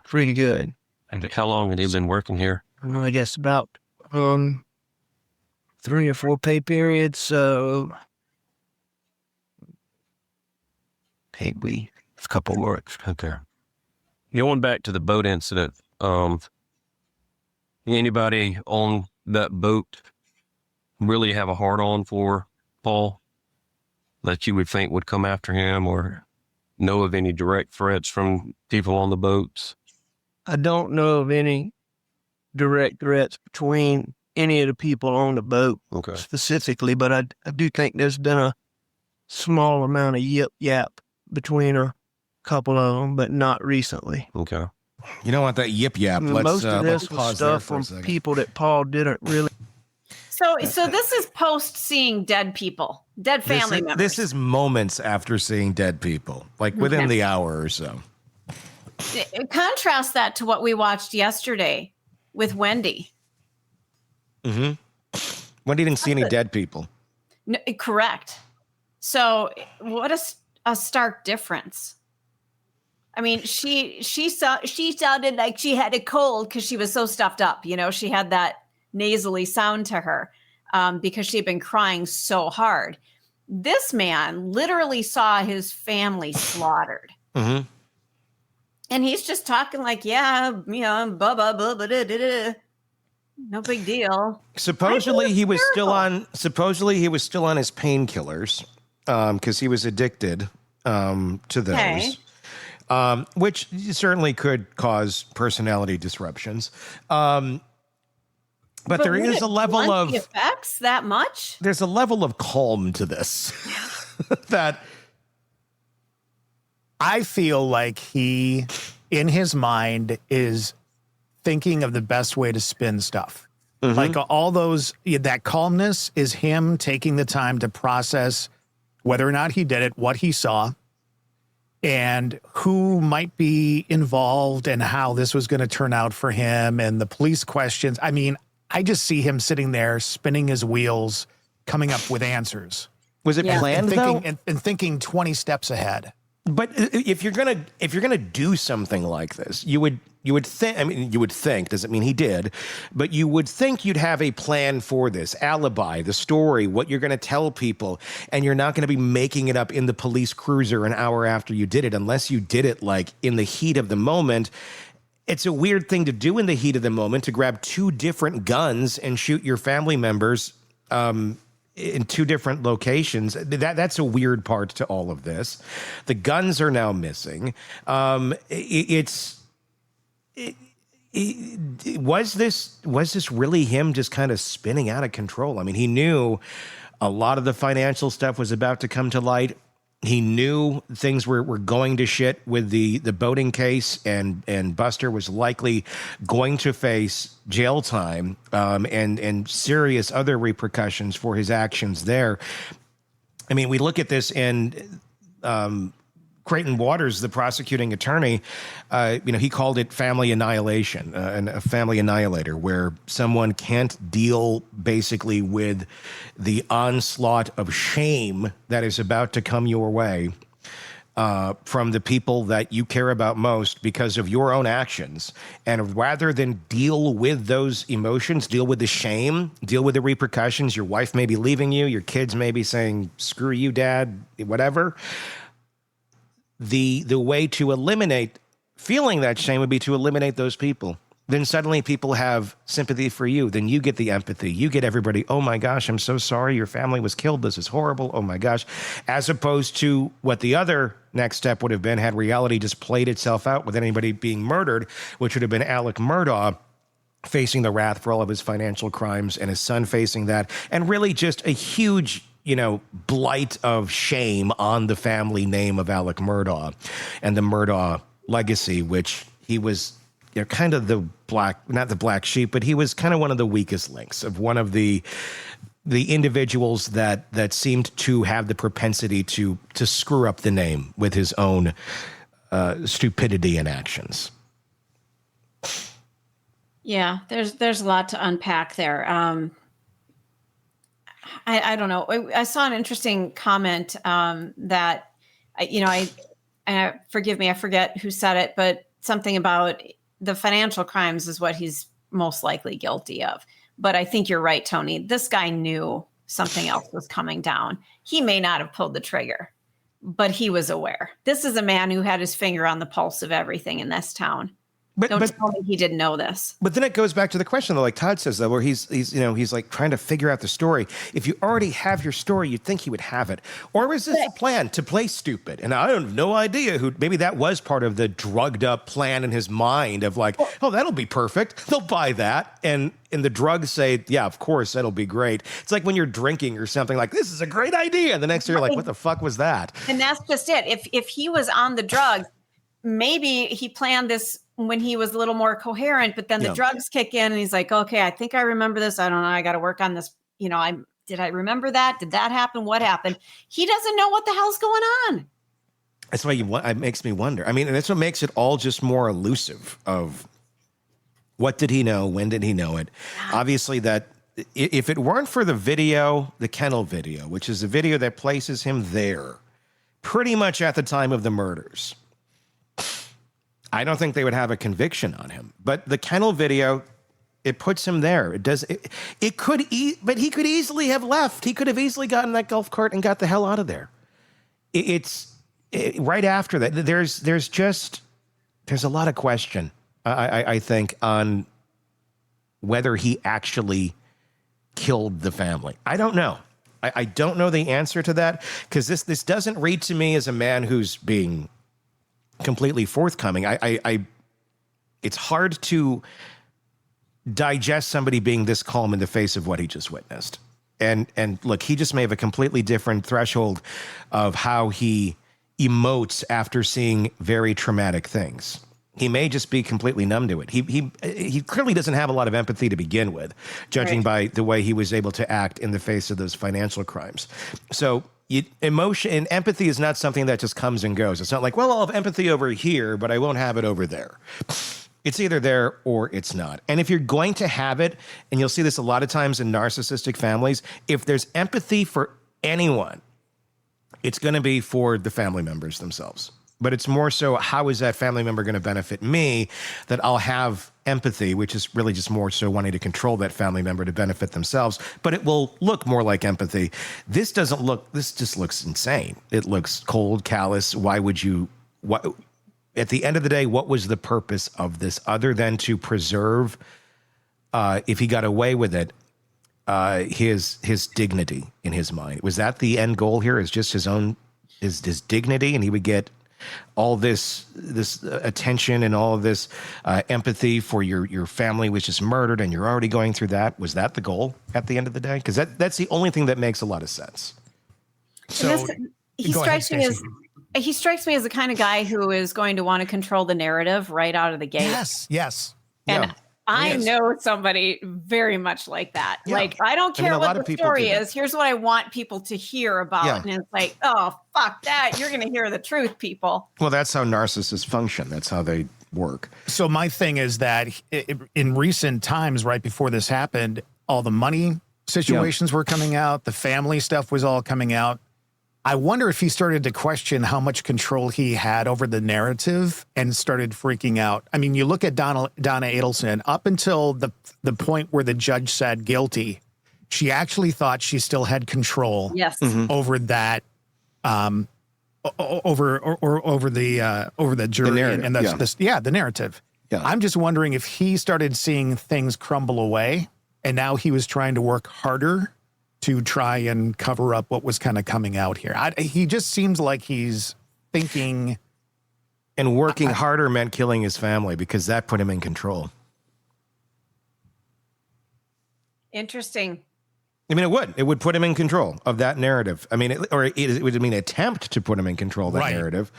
pretty good. And how long had he been working here? I guess about 3 or 4 pay periods, so 8 weeks, a couple works. Okay. Going back to the boat incident, anybody on that boat really have a hard-on for Paul that you would think would come after him, or know of any direct threats from people on the boats? I don't know of any direct threats between any of the people on the boat specifically, but I do think there's been a small amount of yip-yap between a couple of them, but not recently. Okay. You don't want that yip-yap. Most of this was stuff from people that Paul didn't really... So this is post seeing dead people, dead family members. This is moments after seeing dead people, like within the hour or so. Contrast that to what we watched yesterday with Wendy. Mm-hmm. Wendy didn't see any dead people. No, correct. So what a stark difference. I mean, she sounded like she had a cold because she was so stuffed up. You know, she had that nasally sound to her because she had been crying so hard. This man literally saw his family slaughtered. Mm-hmm. And he's just talking like, yeah, you know, blah, blah, blah, blah, da, da, da. No big deal. Supposedly he was still on his painkillers because he was addicted to those. Okay. Which certainly could cause personality disruptions. But there is a level of effects that much. There's a level of calm to this that I feel like he, in his mind, is thinking of the best way to spin stuff. Mm-hmm. Like all those, that calmness is him taking the time to process whether or not he did it, what he saw, and who might be involved and how this was going to turn out for him and the police questions. I mean, I just see him sitting there spinning his wheels, coming up with answers. Was it planned though? And thinking 20 steps ahead. But if you're gonna do something like this, you would think. I mean, you would think. Doesn't mean he did, but you would think you'd have a plan for this alibi, the story, what you're going to tell people, and you're not going to be making it up in the police cruiser an hour after you did it, unless you did it like in the heat of the moment. It's a weird thing to do in the heat of the moment, to grab 2 different guns and shoot your family members in 2 different locations. That's a weird part to all of this. The guns are now missing. Was this really him just kind of spinning out of control? I mean, he knew a lot of the financial stuff was about to come to light. He knew things were going to shit with the boating case, and Buster was likely going to face jail time and serious other repercussions for his actions there. I mean, we look at this, and Creighton Waters, the prosecuting attorney, he called it family annihilation, a family annihilator, where someone can't deal basically with the onslaught of shame that is about to come your way from the people that you care about most because of your own actions. And rather than deal with those emotions, deal with the shame, deal with the repercussions, your wife may be leaving you, your kids may be saying, screw you, dad, whatever. The way to eliminate feeling that shame would be to eliminate those people. Then suddenly people have sympathy for you. Then you get the empathy. You get everybody, oh my gosh, I'm so sorry. Your family was killed. This is horrible. Oh my gosh. As opposed to what the other next step would have been had reality just played itself out with anybody being murdered, which would have been Alex Murdaugh facing the wrath for all of his financial crimes and his son facing that. And really just a huge blight of shame on the family name of Alex Murdaugh and the Murdaugh legacy, which he was kind of not the black sheep, but he was kind of one of the weakest links of one of the individuals that seemed to have the propensity to screw up the name with his own stupidity and actions. Yeah, there's a lot to unpack there. I don't know. I saw an interesting comment that, forgive me, I forget who said it, but something about the financial crimes is what he's most likely guilty of. But I think you're right, Tony. This guy knew something else was coming down. He may not have pulled the trigger, but he was aware. This is a man who had his finger on the pulse of everything in this town. Don't tell me he didn't know this. But then it goes back to the question, though, like Todd says, though, where he's like trying to figure out the story. If you already have your story, you'd think he would have it. Or was this a plan to play stupid? And I have no idea who. Maybe that was part of the drugged up plan in his mind of like, oh, that'll be perfect. They'll buy that. And the drugs say, yeah, of course, that'll be great. It's like when you're drinking or something like, this is a great idea. And the next year, you're like, what the fuck was that? And that's just it. If he was on the drugs, maybe he planned this when he was a little more coherent, but then the drugs kick in and he's like, okay, I think I remember this. I don't know. I got to work on this. Did I remember that? Did that happen? What happened? He doesn't know what the hell's going on. That's why it makes me wonder. I mean, and that's what makes it all just more elusive of what did he know? When did he know it? Obviously that if it weren't for the video, the kennel video, which is a video that places him there pretty much at the time of the murders, I don't think they would have a conviction on him. But the kennel video, it puts him there. It does. It could, but he could easily have left. He could have easily gotten that golf cart and got the hell out of there. It's right after that. There's a lot of question. I think on whether he actually killed the family. I don't know. I don't know the answer to that because this doesn't read to me as a man who's being completely forthcoming. It's hard to digest somebody being this calm in the face of what he just witnessed. And look, he just may have a completely different threshold of how he emotes after seeing very traumatic things. He may just be completely numb to it. He clearly doesn't have a lot of empathy to begin with, judging by the way he was able to act in the face of those financial crimes. So emotion and empathy is not something that just comes and goes. It's not like, well, I'll have empathy over here, but I won't have it over there. It's either there or it's not. And if you're going to have it, and you'll see this a lot of times in narcissistic families, if there's empathy for anyone, it's going to be for the family members themselves. But it's more so, how is that family member going to benefit me, that I'll have empathy, which is really just more so wanting to control that family member to benefit themselves. But it will look more like empathy. This just looks insane. It looks cold, callous. Why would you, at the end of the day, what was the purpose of this other than to preserve, if he got away with it, his dignity in his mind? Was that the end goal here? Is just his own, his dignity, and he would get all this attention and all of this empathy for your family was just murdered and you're already going through that. Was that the goal at the end of the day? Because that's the only thing that makes a lot of sense. So he strikes me as the kind of guy who is going to want to control the narrative right out of the gate. Yes. And I know somebody very much like that. Yeah. Like, I don't care what the story is. Here's what I want people to hear about. Yeah. And it's like, oh, fuck that. You're going to hear the truth, people. Well, that's how narcissists function. That's how they work. So my thing is that in recent times, right before this happened, all the money situations were coming out. The family stuff was all coming out. I wonder if he started to question how much control he had over the narrative and started freaking out. I mean, you look at Donna Adelson, up until the point where the judge said guilty, she actually thought she still had control over that, over the jury and the narrative. Yeah. I'm just wondering if he started seeing things crumble away and now he was trying to work harder to try and cover up what was kind of coming out here. He just seems like he's thinking. And working harder meant killing his family because that put him in control. Interesting. I mean, it would put him in control of that narrative. I mean, it would mean attempt to put him in control of that narrative.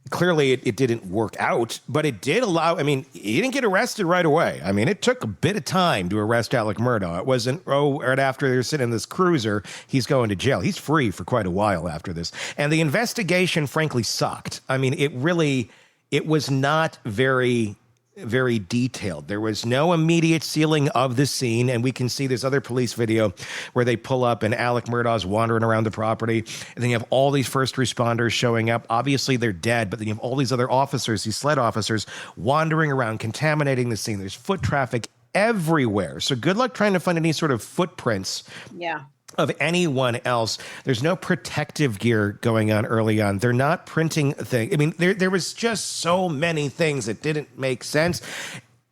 Clearly, it didn't work out, but it did allow. I mean, he didn't get arrested right away. I mean, it took a bit of time to arrest Alex Murdaugh. It wasn't, right after they're sitting in this cruiser, he's going to jail. He's free for quite a while after this. And the investigation, frankly, sucked. I mean, it was not very very detailed. There was no immediate sealing of the scene, and we can see this other police video where they pull up and Alex Murdaugh's wandering around the property, and then you have all these first responders showing up. Obviously, they're dead, but then you have all these other officers, these SLED officers, wandering around, contaminating the scene. There's foot traffic everywhere. So good luck trying to find any sort of footprints. Yeah. Of anyone else. There's no protective gear going on early on. They're not printing things. I mean, there was just so many things that didn't make sense.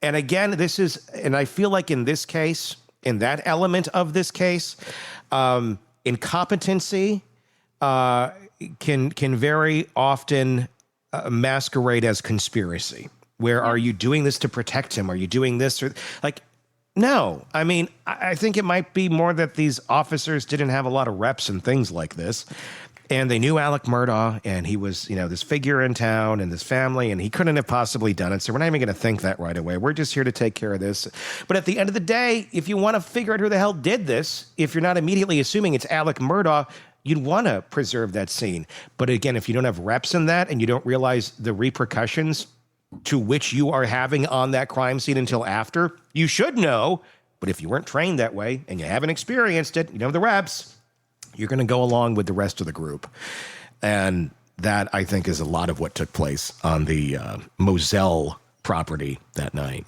And again, and I feel like in this case, in that element of this case, incompetency can very often masquerade as conspiracy. Where are you doing this to protect him? Are you doing this? No, I mean, I think it might be more that these officers didn't have a lot of reps and things like this. And they knew Alex Murdaugh, and he was, this figure in town and this family, and he couldn't have possibly done it. So we're not even going to think that right away. We're just here to take care of this. But at the end of the day, if you want to figure out who the hell did this, if you're not immediately assuming it's Alex Murdaugh, you'd want to preserve that scene. But again, if you don't have reps in that and you don't realize the repercussions to which you are having on that crime scene until after, you should know. But if you weren't trained that way and you haven't experienced it, you know the reps, you're going to go along with the rest of the group. And that, I think, is a lot of what took place on the Moselle property that night.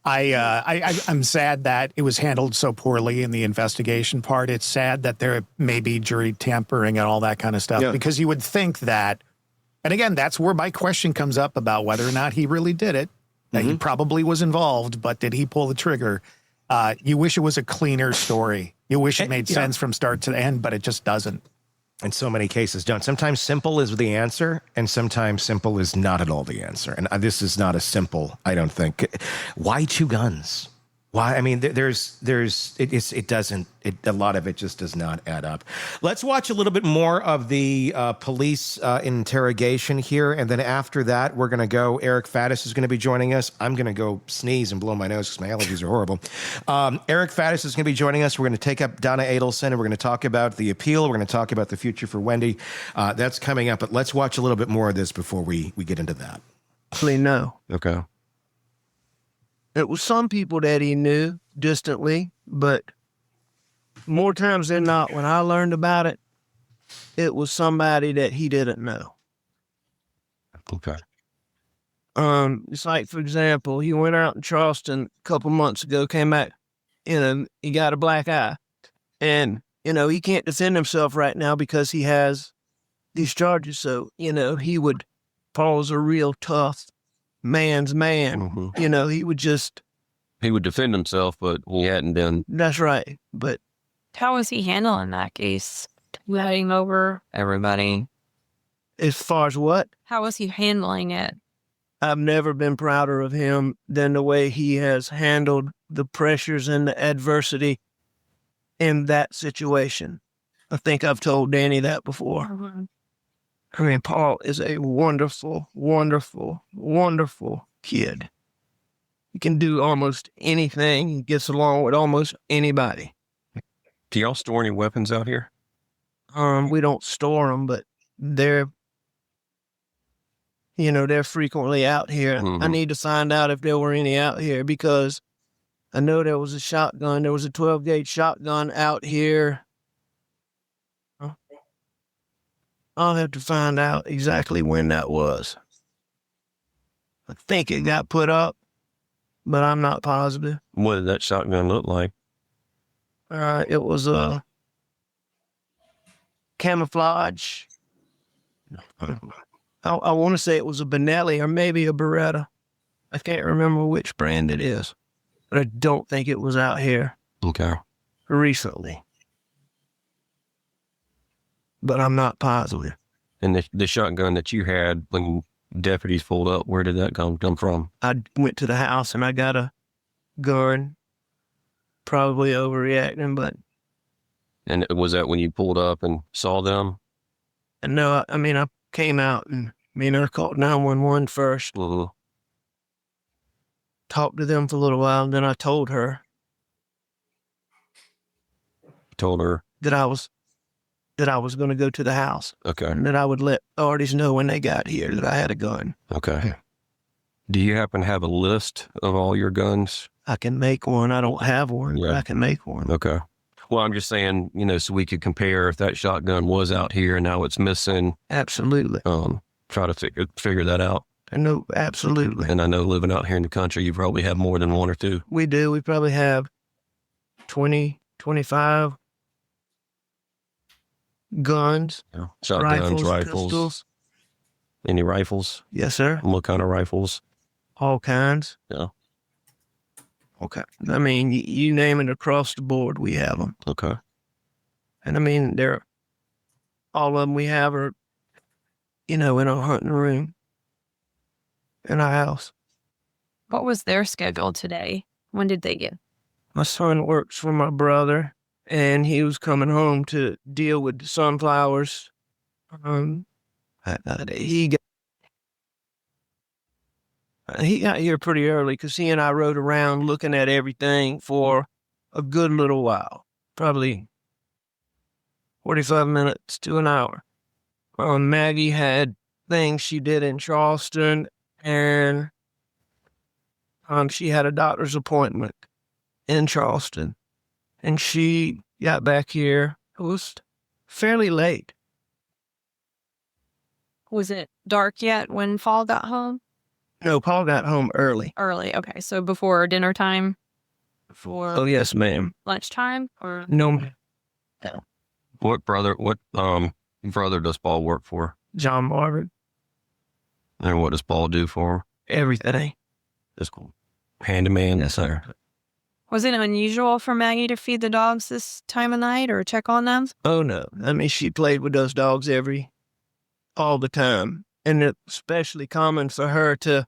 I'm sad that it was handled so poorly in the investigation part. It's sad that there may be jury tampering and all that kind of stuff, because you would think that. And again, that's where my question comes up about whether or not he really did it. Now, he probably was involved, but did he pull the trigger? You wish it was a cleaner story. You wish it made sense from start to end, but it just doesn't. And so many cases don't. Sometimes simple is the answer, and sometimes simple is not at all the answer. And this is not a simple, I don't think. Why two guns? Why? I mean, a lot of it just does not add up. Let's watch a little bit more of the police interrogation here. And then after that, we're going to go. Eric Faddis is going to be joining us. I'm going to go sneeze and blow my nose because my allergies are horrible. Eric Faddis is going to be joining us. We're going to take up Murdaugh Adelson, and we're going to talk about the appeal. We're going to talk about the future for Wendy. That's coming up. But let's watch a little bit more of this before we get into that. No. Okay. It was some people that he knew distantly, but more times than not, when I learned about it, it was somebody that he didn't know. Okay. It's like, for example, he went out in Charleston a couple months ago, came back, he got a black eye. And, he can't defend himself right now because he has these charges. So, Paul's a real tough man's man. Mm-hmm. He would defend himself, but he hadn't been. That's right. But how was he handling that case? Letting over everybody. As far as what? How was he handling it? I've never been prouder of him than the way he has handled the pressures and the adversity in that situation. I think I've told Danny that before. Mm-hmm. I mean, Paul is a wonderful, wonderful, wonderful kid. He can do almost anything. He gets along with almost anybody. Do y'all store any weapons out here? We don't store them, but they're frequently out here. Mm-hmm. I need to find out if there were any out here because I know there was a shotgun. There was a 12-gauge shotgun out here. I'll have to find out exactly when that was. I think it got put up, but I'm not positive. What did that shotgun look like? It was a camouflage. I want to say it was a Benelli or maybe a Beretta. I can't remember which brand it is, but I don't think it was out here. Okay. Recently. But I'm not positive. And the shotgun that you had when deputies pulled up, where did that come from? I went to the house and I got a gun. Probably overreacting, but... And was that when you pulled up and saw them? No, I came out and I called 911 first. Mm-hmm. Talked to them for a little while, and then I told her. Told her? That I was going to go to the house. Okay. And that I would let authorities know when they got here that I had a gun. Okay. Do you happen to have a list of all your guns? I can make one. I don't have one, but I can make one. Okay. Well, I'm just saying, so we could compare if that shotgun was out here and now it's missing. Absolutely. Try to figure that out. No, absolutely. And I know living out here in the country, you probably have more than one or two. We do. We probably have 20, 25 guns. Yeah. Shotguns, rifles. Pistols. Any rifles? Yes, sir. What kind of rifles? All kinds. Yeah. Okay. I mean, you name it across the board, we have them. Okay. And I mean, all of them we have are, in our hunting room in our house. What was their schedule today? When did they get? My son works for my brother, and he was coming home to deal with the sunflowers. He got here pretty early because he and I rode around looking at everything for a good little while, probably 45 minutes to an hour. Maggie had things she did in Charleston, and she had a doctor's appointment in Charleston, and she got back here. It was fairly late. Was it dark yet when Paul got home? No, Paul got home early. Early, okay. So before dinner time? Before Oh, yes, ma'am. lunchtime? Or No, ma'am. What brother does Paul work for? John Marvin. And what does Paul do for him? Everything. That's cool. Handyman? Yes, sir. was it unusual for Maggie to feed the dogs this time of night or check on them? Oh, no. I mean, she played with those dogs all the time. And it's especially common for her to,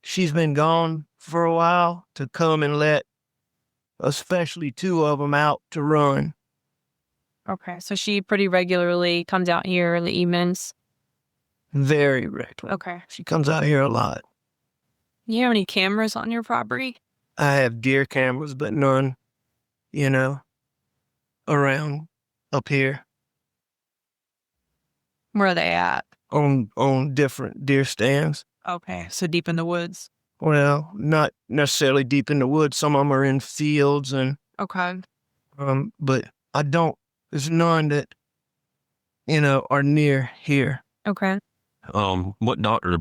she's been gone for a while, to come and let especially two of them out to run. Okay, so she pretty regularly comes out here in the evenings? Very regular. Okay. She comes out here a lot. You have any cameras on your property? I have deer cameras, but none, around up here. Where are they at? On different deer stands. Okay, so deep in the woods. Well, not necessarily deep in the woods. Some of them are in fields and. Okay. But there's none that, are near here. Okay. What doctor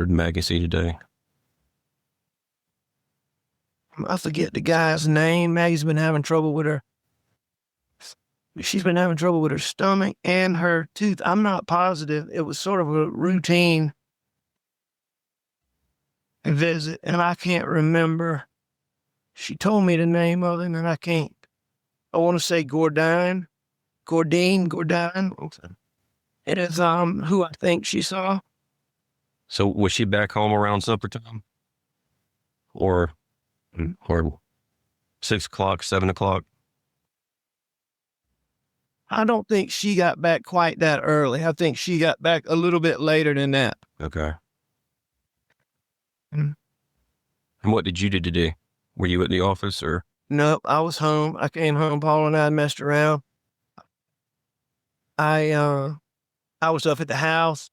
did Maggie see today? I forget the guy's name. Maggie's been having trouble with her. She's been having trouble with her stomach and her tooth. I'm not positive. It was sort of a routine visit, and I can't remember. She told me the name of it, and I can't. I want to say Gordine. It is who I think she saw. So was she back home around supper time? Or 6 o'clock, 7 o'clock? I don't think she got back quite that early. I think she got back a little bit later than that. Okay. And what did you do today? Were you at the office or? Nope, I was home. I came home. Paul and I messed around. I was up at the house,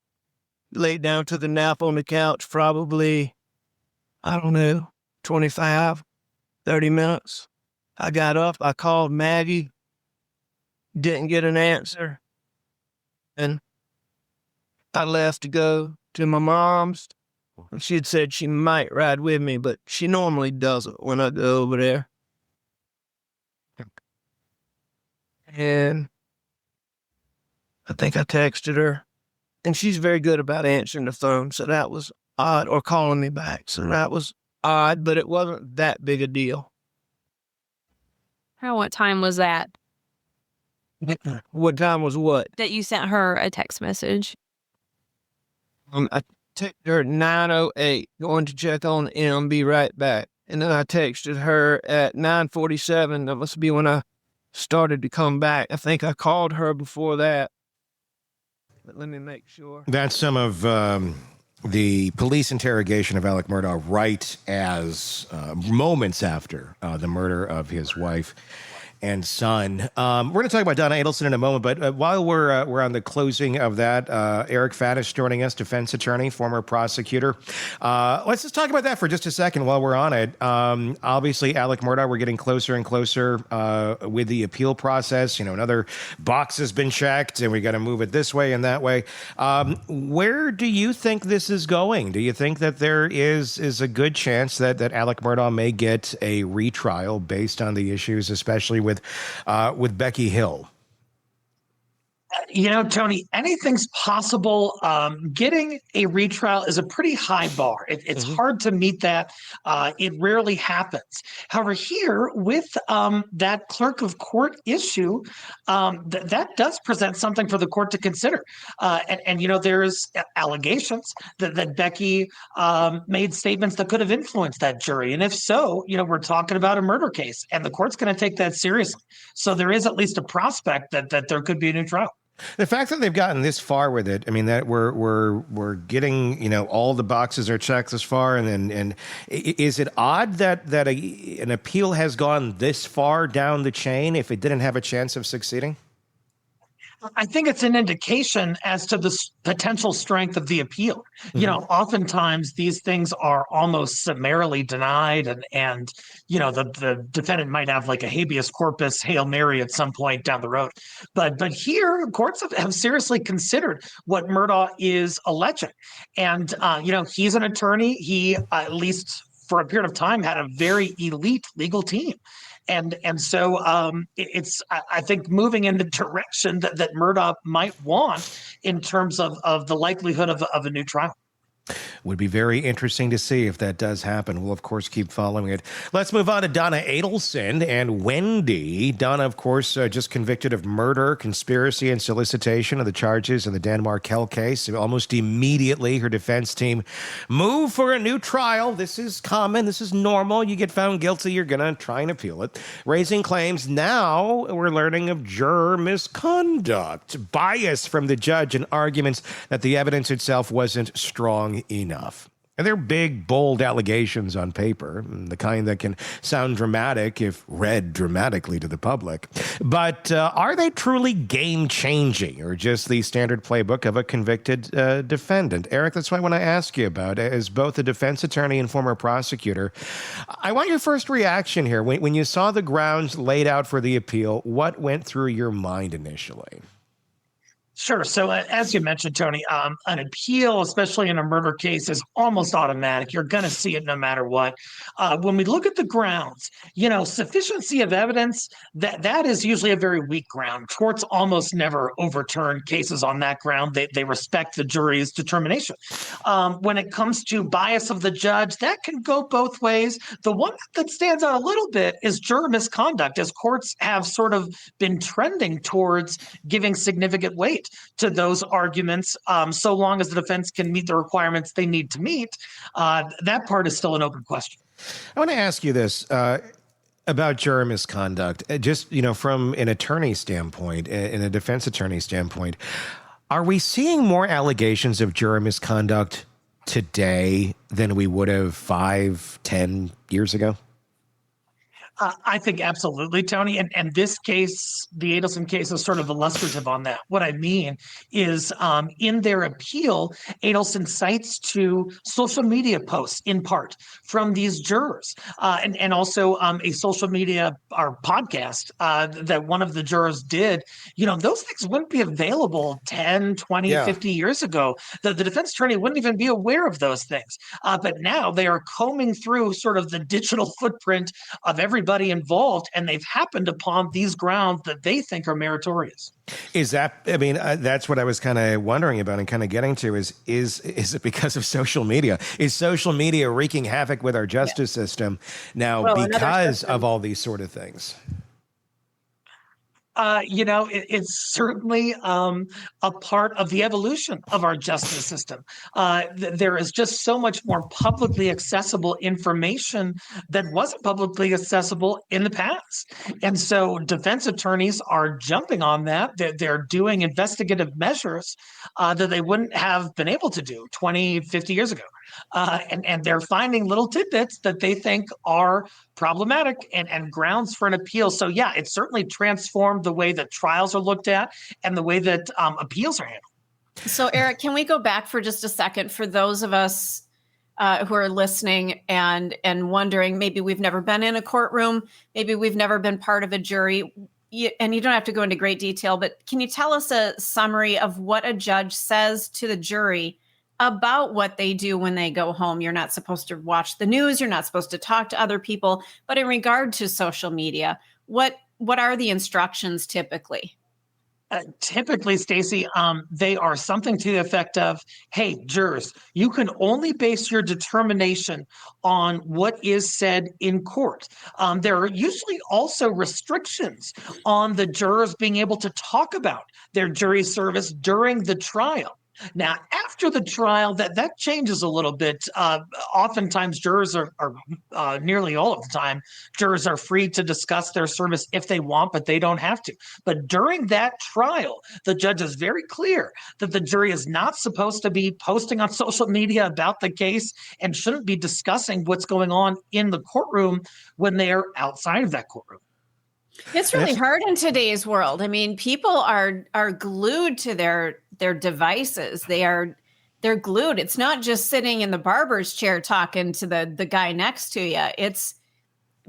laid down to the nap on the couch, probably, 25, 30 minutes. I got up. I called Maggie. Didn't get an answer. And I left to go to my mom's. She had said she might ride with me, but she normally doesn't when I go over there. And I think I texted her. And she's very good about answering the phone, so that was odd, or calling me back. So that was odd, but it wasn't that big a deal. What time was that? What time was what? That you sent her a text message. I texted her at 9:08, going to check on M, be right back. And then I texted her at 9:47. That must be when I started to come back. I think I called her before that. But let me make sure. That's some of the police interrogation of Alex Murdaugh right as moments after the murder of his wife and son. We're going to talk about Murdaugh Adelson in a moment, but while we're on the closing of that, Eric Faddish joining us, defense attorney, former prosecutor. Let's just talk about that for just a second while we're on it. Obviously, Alex Murdaugh, we're getting closer and closer with the appeal process. Another box has been checked, and we got to move it this way and that way. Where do you think this is going? Do you think that there is a good chance that Alex Murdaugh may get a retrial based on the issues, especially with Becky Hill? Tony, anything's possible. Getting a retrial is a pretty high bar. It's hard to meet that. It rarely happens. However, here with that clerk of court issue, that does present something for the court to consider. There's allegations that Becky made statements that could have influenced that jury. And if so, we're talking about a murder case, and the court's going to take that seriously. So there is at least a prospect that there could be a new trial. The fact that they've gotten this far with it, I mean, that we're getting, all the boxes are checked this far, and is it odd that an appeal has gone this far down the chain if it didn't have a chance of succeeding? I think it's an indication as to the potential strength of the appeal. Oftentimes these things are almost summarily denied, and the defendant might have like a habeas corpus Hail Mary at some point down the road. But here, courts have seriously considered what Murdaugh is alleging. And, he's an attorney. He, at least for a period of time, had a very elite legal team. And so it's, I think, moving in the direction that Murdaugh might want in terms of the likelihood of a new trial. Would be very interesting to see if that does happen. We'll, of course, keep following it. Let's move on to Murdaugh Adelson and Wendy. Murdaugh, of course, just convicted of murder, conspiracy, and solicitation of the charges in the Dan Markel case. Almost immediately, her defense team moved for a new trial. This is common. This is normal. You get found guilty, you're going to try and appeal it. Raising claims. Now we're learning of juror misconduct, bias from the judge, and arguments that the evidence itself wasn't strong enough. And they're big, bold allegations on paper, the kind that can sound dramatic if read dramatically to the public. But are they truly game-changing, or just the standard playbook of a convicted defendant? Eric, that's what I want to ask you about. As both a defense attorney and former prosecutor, I want your first reaction here. When you saw the grounds laid out for the appeal, what went through your mind initially? Sure. So as you mentioned, Tony, an appeal, especially in a murder case, is almost automatic. You're going to see it no matter what. When we look at the grounds, sufficiency of evidence, that is usually a very weak ground. Courts almost never overturn cases on that ground. They respect the jury's determination. When it comes to bias of the judge, that can go both ways. The one that stands out a little bit is juror misconduct, as courts have sort of been trending towards giving significant weight to those arguments, so long as the defense can meet the requirements they need to meet. That part is still an open question. I want to ask you this about juror misconduct, just from an attorney standpoint, in a defense attorney standpoint. Are we seeing more allegations of juror misconduct today than we would have 5, 10 years ago? I think absolutely, Tony. And this case, the Adelson case, is sort of illustrative on that. What I mean is in their appeal, Adelson cites to social media posts in part from these jurors and also a social media or podcast that one of the jurors did. Those things wouldn't be available 10, 20, 50 years ago. The defense attorney wouldn't even be aware of those things. But now they are combing through sort of the digital footprint of everybody involved, and they've happened upon these grounds that they think are meritorious. Is that, that's what I was kind of wondering about and kind of getting to is it because of social media? Is social media wreaking havoc with our justice system now because of all these sort of things? It's certainly a part of the evolution of our justice system. There is just so much more publicly accessible information that wasn't publicly accessible in the past. And so defense attorneys are jumping on that. They're doing investigative measures that they wouldn't have been able to do 20, 50 years ago. and they're finding little tidbits that they think are problematic and grounds for an appeal. So yeah, it certainly transformed the way that trials are looked at and the way that appeals are handled. So Eric, can we go back for just a second for those of us who are listening and wondering, maybe we've never been in a courtroom, maybe we've never been part of a jury, and you don't have to go into great detail, but can you tell us a summary of what a judge says to the jury about what they do when they go home? You're not supposed to watch the news, you're not supposed to talk to other people, but in regard to social media, what are the instructions typically? Typically, Stacey, they are something to the effect of, hey, jurors, you can only base your determination on what is said in court. There are usually also restrictions on the jurors being able to talk about their jury service during the trial. Now, after the trial, that changes a little bit. Oftentimes, jurors are nearly all of the time, jurors are free to discuss their service if they want, but they don't have to. But during that trial, the judge is very clear that the jury is not supposed to be posting on social media about the case and shouldn't be discussing what's going on in the courtroom when they are outside of that courtroom. It's really hard in today's world. I mean, people are glued to their devices. They're glued. It's not just sitting in the barber's chair talking to the guy next to you. It's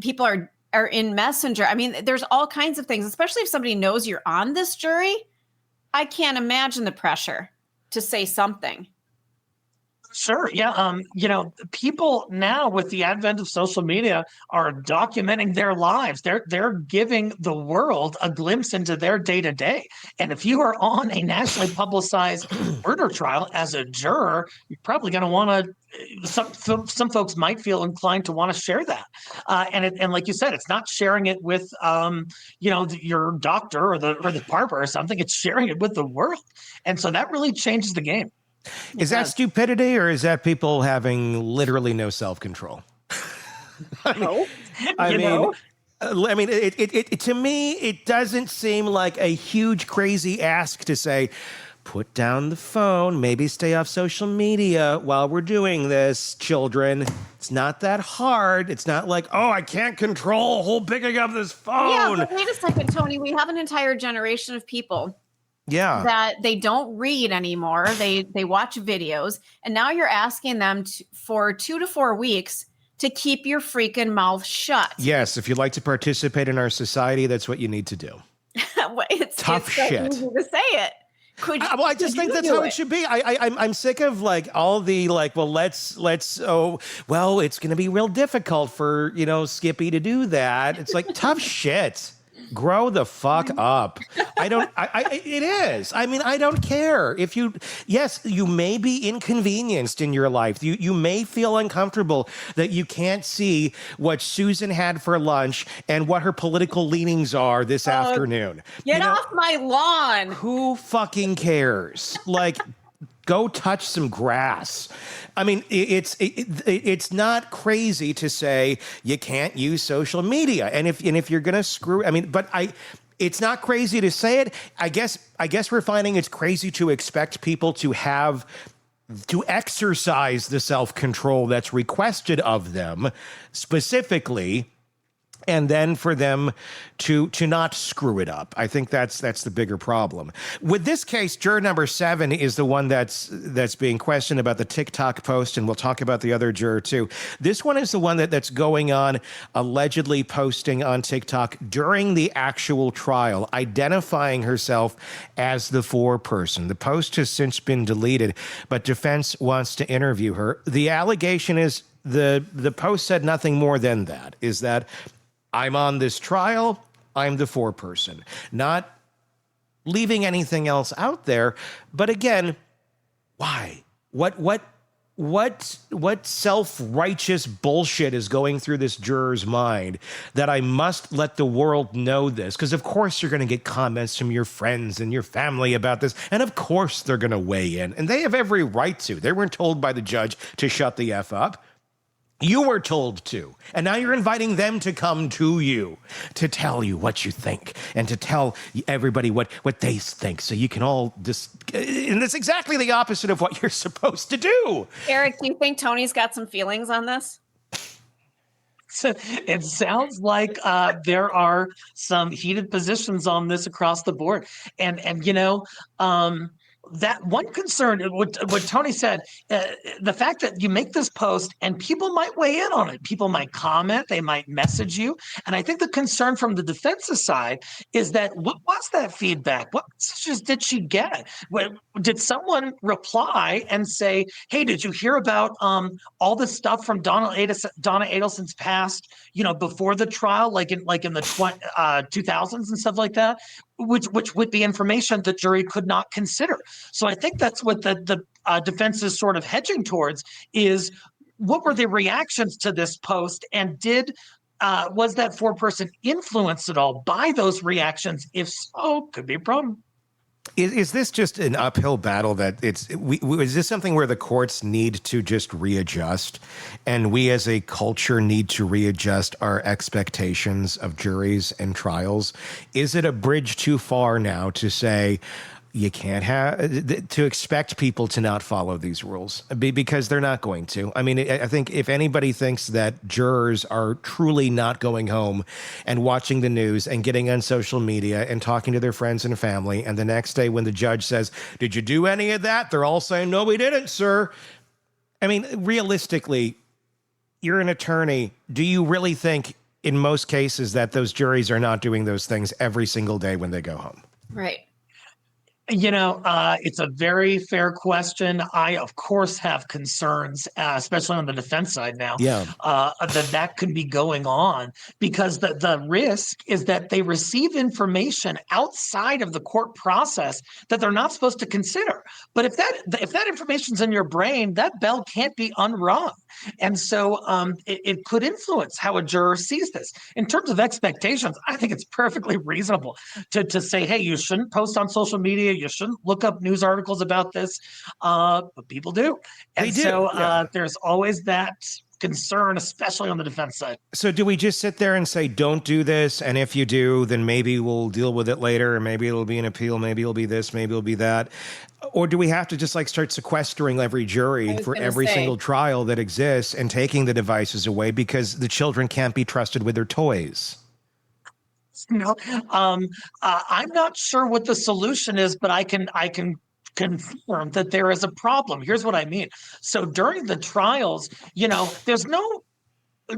people are in Messenger. I mean, there's all kinds of things, especially if somebody knows you're on this jury. I can't imagine the pressure to say something. Sure. Yeah. People now with the advent of social media are documenting their lives. They're giving the world a glimpse into their day to day. And if you are on a nationally publicized murder trial as a juror, you're probably going to want to. Some folks might feel inclined to want to share that. And like you said, it's not sharing it with your doctor or the barber or something. It's sharing it with the world. And so that really changes the game. Is that stupidity, or is that people having literally no self-control? I mean, it to me, it doesn't seem like a huge, crazy ask to say, put down the phone, maybe stay off social media while we're doing this, children. It's not that hard. It's not like, oh, I can't control whole picking up this phone. Yeah, but wait a second, Tony. We have an entire generation of people that they don't read anymore. They watch videos. And now you're asking them for 2 to 4 weeks to keep your freaking mouth shut. Yes, if you'd like to participate in our society, that's what you need to do. It's tough shit. So easy to say it. I just think that's how it should be. I'm sick of all the it's going to be real difficult for, Skippy to do that. It's like tough shit. Grow the fuck up. It is. I mean, I don't care if you may be inconvenienced in your life. You may feel uncomfortable that you can't see what Susan had for lunch and what her political leanings are this afternoon. Get off my lawn. Who fucking cares? Go touch some grass. I mean, it's not crazy to say you can't use social media, and if you're gonna it's not crazy to say it. I guess we're finding it's crazy to expect people to exercise the self-control that's requested of them specifically. And then for them to not screw it up. I think that's the bigger problem. With this case, juror number 7 is the one that's being questioned about the TikTok post, and we'll talk about the other juror too. This one is the one that's going on, allegedly posting on TikTok during the actual trial, identifying herself as the foreperson. The post has since been deleted, but defense wants to interview her. The allegation is the post said nothing more than that, is that I'm on this trial, I'm the foreperson. Not leaving anything else out there. But again, why? What self-righteous bullshit is going through this juror's mind that I must let the world know this? Because of course you're going to get comments from your friends and your family about this. And of course they're going to weigh in. And they have every right to. They weren't told by the judge to shut the F up. You were told to, and now you're inviting them to come to you to tell you what you think and to tell everybody what they think, so you can all and it's exactly the opposite of what you're supposed to do. Eric, do you think Tony's got some feelings on this? So it sounds like there are some heated positions on this across the board, and that one concern, what Tony said, the fact that you make this post and people might weigh in on it. People might comment, they might message you. And I think the concern from the defense's side is that what was that feedback? What messages did she get? Did someone reply and say, hey, did you hear about all the stuff from Donna Adelson's past, before the trial, like in the 2000s and stuff like that? Which would be information the jury could not consider. So I think that's what the defense is sort of hedging towards, is what were the reactions to this post, and was that foreperson influenced at all by those reactions? If so, could be a problem. Is this just an uphill battle that is this something where the courts need to just readjust, and we as a culture need to readjust our expectations of juries and trials? Is it a bridge too far now to say you can't to expect people to not follow these rules, because they're not going to? I mean, I think if anybody thinks that jurors are truly not going home and watching the news and getting on social media and talking to their friends and family, and the next day when the judge says, did you do any of that? They're all saying, no, we didn't, sir. I mean, realistically, you're an attorney. Do you really think in most cases that those juries are not doing those things every single day when they go home? Right. It's a very fair question. I, of course, have concerns, especially on the defense side now, that could be going on, because the risk is that they receive information outside of the court process that they're not supposed to consider. But if that information's in your brain, that bell can't be unrung. And so it could influence how a juror sees this. In terms of expectations, I think it's perfectly reasonable to say, hey, you shouldn't post on social media. You shouldn't look up news articles about this. But people do. And so there's always that concern, especially on the defense side. So do we just sit there and say, don't do this, and if you do, then maybe we'll deal with it later, or maybe it'll be an appeal, maybe it'll be this, maybe it'll be that? Or do we have to just start sequestering every jury for every single trial that exists and taking the devices away because the children can't be trusted with their toys? I'm not sure what the solution is, but I can confirm that there is a problem. Here's what I mean. So during the trials, there's no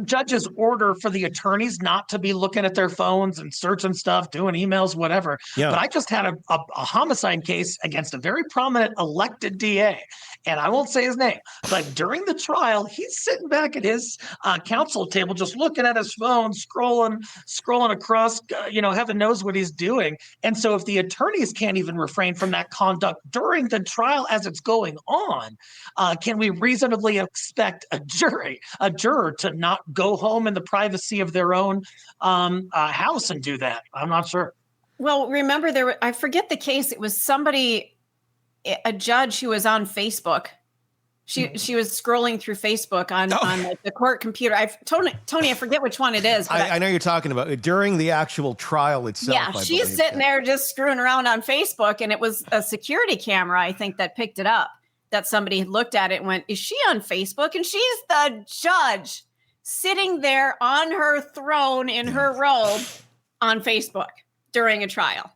judge's order for the attorneys not to be looking at their phones and searching stuff, doing emails, whatever. Yeah. But I just had a homicide case against a very prominent elected DA, and I won't say his name, but during the trial, he's sitting back at his counsel table, just looking at his phone, scrolling across, heaven knows what he's doing. And so if the attorneys can't even refrain from that conduct during the trial as it's going on, can we reasonably expect a juror to not go home in the privacy of their own house and do that? I'm not sure. Well, remember I forget the case. It was a judge who was on Facebook. She was scrolling through Facebook on the court computer. Tony, I forget which one it is. I know you're talking about it during the actual trial itself. Yeah, she's sitting there just screwing around on Facebook, and it was a security camera, I think, that picked it up, that somebody had looked at it and went, is she on Facebook? And she's the judge sitting there on her throne in her robe on Facebook during a trial.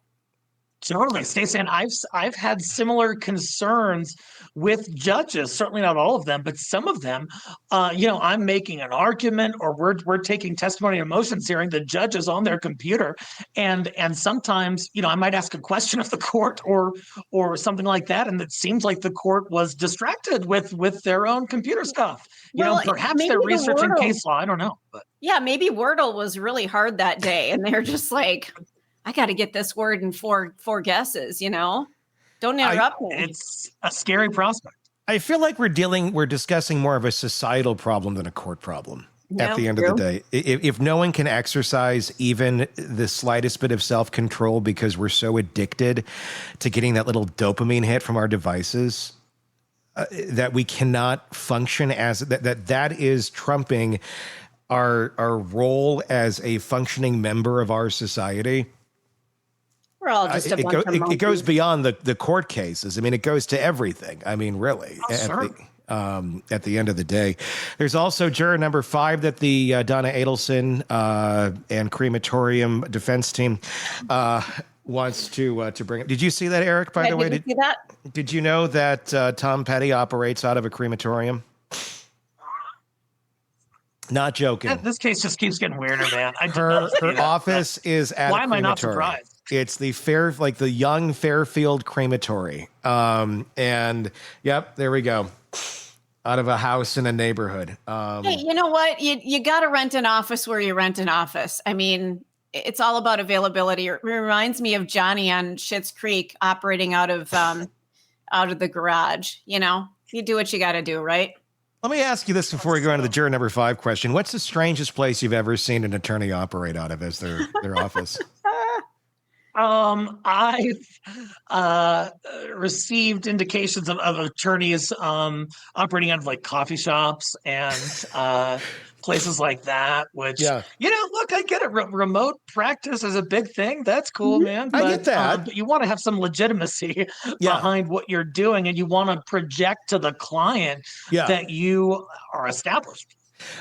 Totally, Stacey, and I've had similar concerns with judges. Certainly not all of them, but some of them. I'm making an argument, or we're taking testimony and motions hearing. The judge is on their computer, and sometimes I might ask a question of the court or something like that, and it seems like the court was distracted with their own computer stuff. Perhaps they're researching case law. I don't know, but yeah, maybe Wordle was really hard that day, and they're just like, I got to get this word in four guesses, Don't interrupt me. It's a scary prospect. I feel like we're discussing more of a societal problem than a court problem at the end of the day. If no one can exercise even the slightest bit of self-control because we're so addicted to getting that little dopamine hit from our devices, that we cannot function as that is trumping our role as a functioning member of our society. We're all just a bunch of monkeys. It goes beyond the court cases. I mean, it goes to everything. I mean, really. Sure. At the end of the day, there's also juror number 5 that the Donna Adelson and crematorium defense team wants to bring up. Did you see that, Eric? By the way, did you see that? Did you know that Tom Petty operates out of a crematorium? Not joking. This case just keeps getting weirder, man. Her office is at Why a am I not crematorium. surprised? It's the young Fairfield crematory. And yep, there we go. Out of a house in a neighborhood. Hey, you know what? You got to rent an office where you rent an office. I mean, it's all about availability. It reminds me of Johnny on Schitt's Creek operating out of the garage. You know, you do what you got to do, right? Let me ask you this before we go into the juror number 5 question. What's the strangest place you've ever seen an attorney operate out of as their office? I've received indications of attorneys operating out of like coffee shops and places like that, which, look, I get it. Remote practice is a big thing. That's cool, man. But, I get that. but you want to have some legitimacy behind what you're doing, and you want to project to the client that you are established.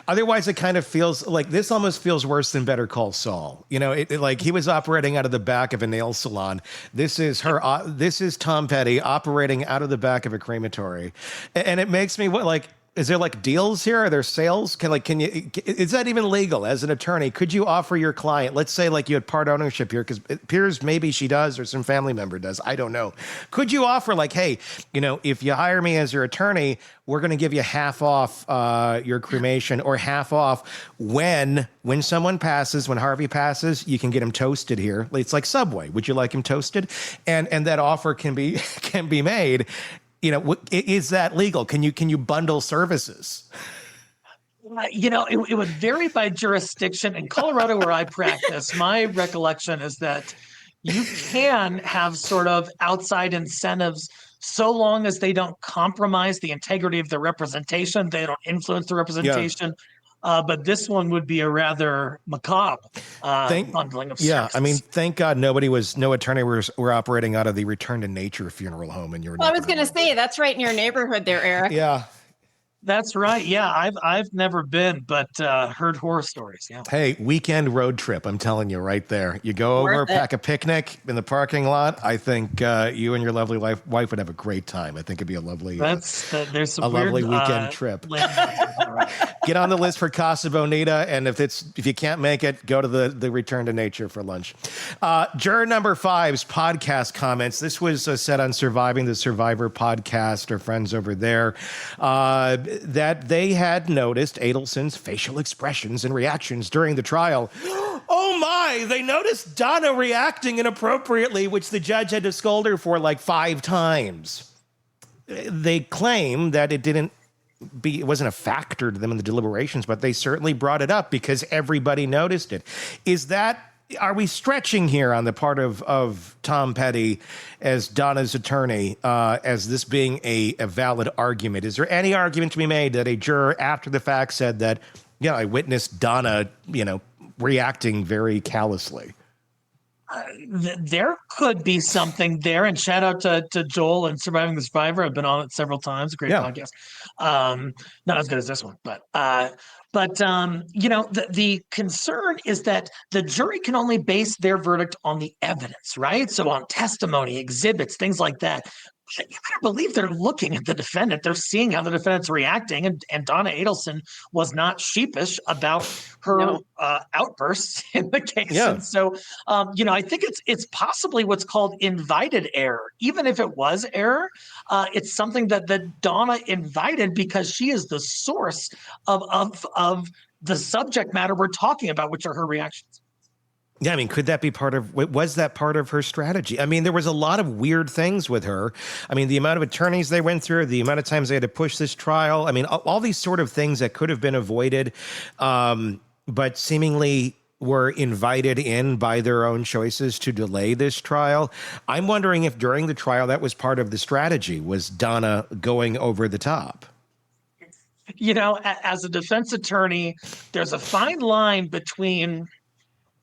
Otherwise, it kind of feels like this almost feels worse than Better Call Saul. You know, like he was operating out of the back of a nail salon. This is this is Tom Petty operating out of the back of a crematory. And it makes me is there like deals here? Are there sales? Is that even legal as an attorney? Could you offer your client, let's say like you had part ownership here, because it appears maybe she does or some family member does. I don't know. Could you offer like, hey, if you hire me as your attorney, we're going to give you half off your cremation, or half off when someone passes, when Harvey passes, you can get him toasted here. It's like Subway. Would you like him toasted? And that offer can be made. Is that legal? Can you bundle services? It would vary by jurisdiction. In Colorado, where I practice, my recollection is that you can have sort of outside incentives so long as they don't compromise the integrity of the representation, they don't influence the representation. But this one would be a rather macabre bundling of services. Yeah, I mean, thank God no attorney were operating out of the Return to Nature funeral home in your Well, I was going to say, that's right in your neighborhood there, Eric. Yeah. That's right. Yeah, I've never been, but heard horror stories. Yeah. Hey, weekend road trip. I'm telling you right there. You go over, pack a picnic in the parking lot. I think you and your lovely wife would have a great time. I think it'd be a lovely, there's some lovely weekend trip. Get on the list for Casa Bonita, and if you can't make it, go to the Return to Nature for lunch. Juror number 5's podcast comments. This was said on Surviving the Survivor podcast. Our friends over there. That they had noticed Adelson's facial expressions and reactions during the trial. Oh my, they noticed Donna reacting inappropriately, which the judge had to scold her for like 5 times. They claim that it wasn't a factor to them in the deliberations, but they certainly brought it up because everybody noticed it. Are we stretching here on the part of Tom Petty as Donna's attorney as this being a valid argument? Is there any argument to be made that a juror after the fact said that, I witnessed Donna, reacting very callously? There could be something there, and shout out to Joel and Surviving the Survivor. I've been on it several times. Great podcast. Not as good as this one, but the concern is that the jury can only base their verdict on the evidence, right? So on testimony, exhibits, things like that. You better believe they're looking at the defendant. They're seeing how the defendant's reacting. And Donna Adelson was not sheepish about her outbursts in the case. Yeah. And so, I think it's possibly what's called invited error. Even if it was error, it's something that Donna invited because she is the source of the subject matter we're talking about, which are her reactions. Yeah, I mean, was that part of her strategy? I mean, there was a lot of weird things with her. I mean, the amount of attorneys they went through, the amount of times they had to push this trial. I mean, all these sort of things that could have been avoided, but seemingly were invited in by their own choices to delay this trial. I'm wondering if during the trial that was part of the strategy, was Donna going over the top? You know, as a defense attorney, there's a fine line between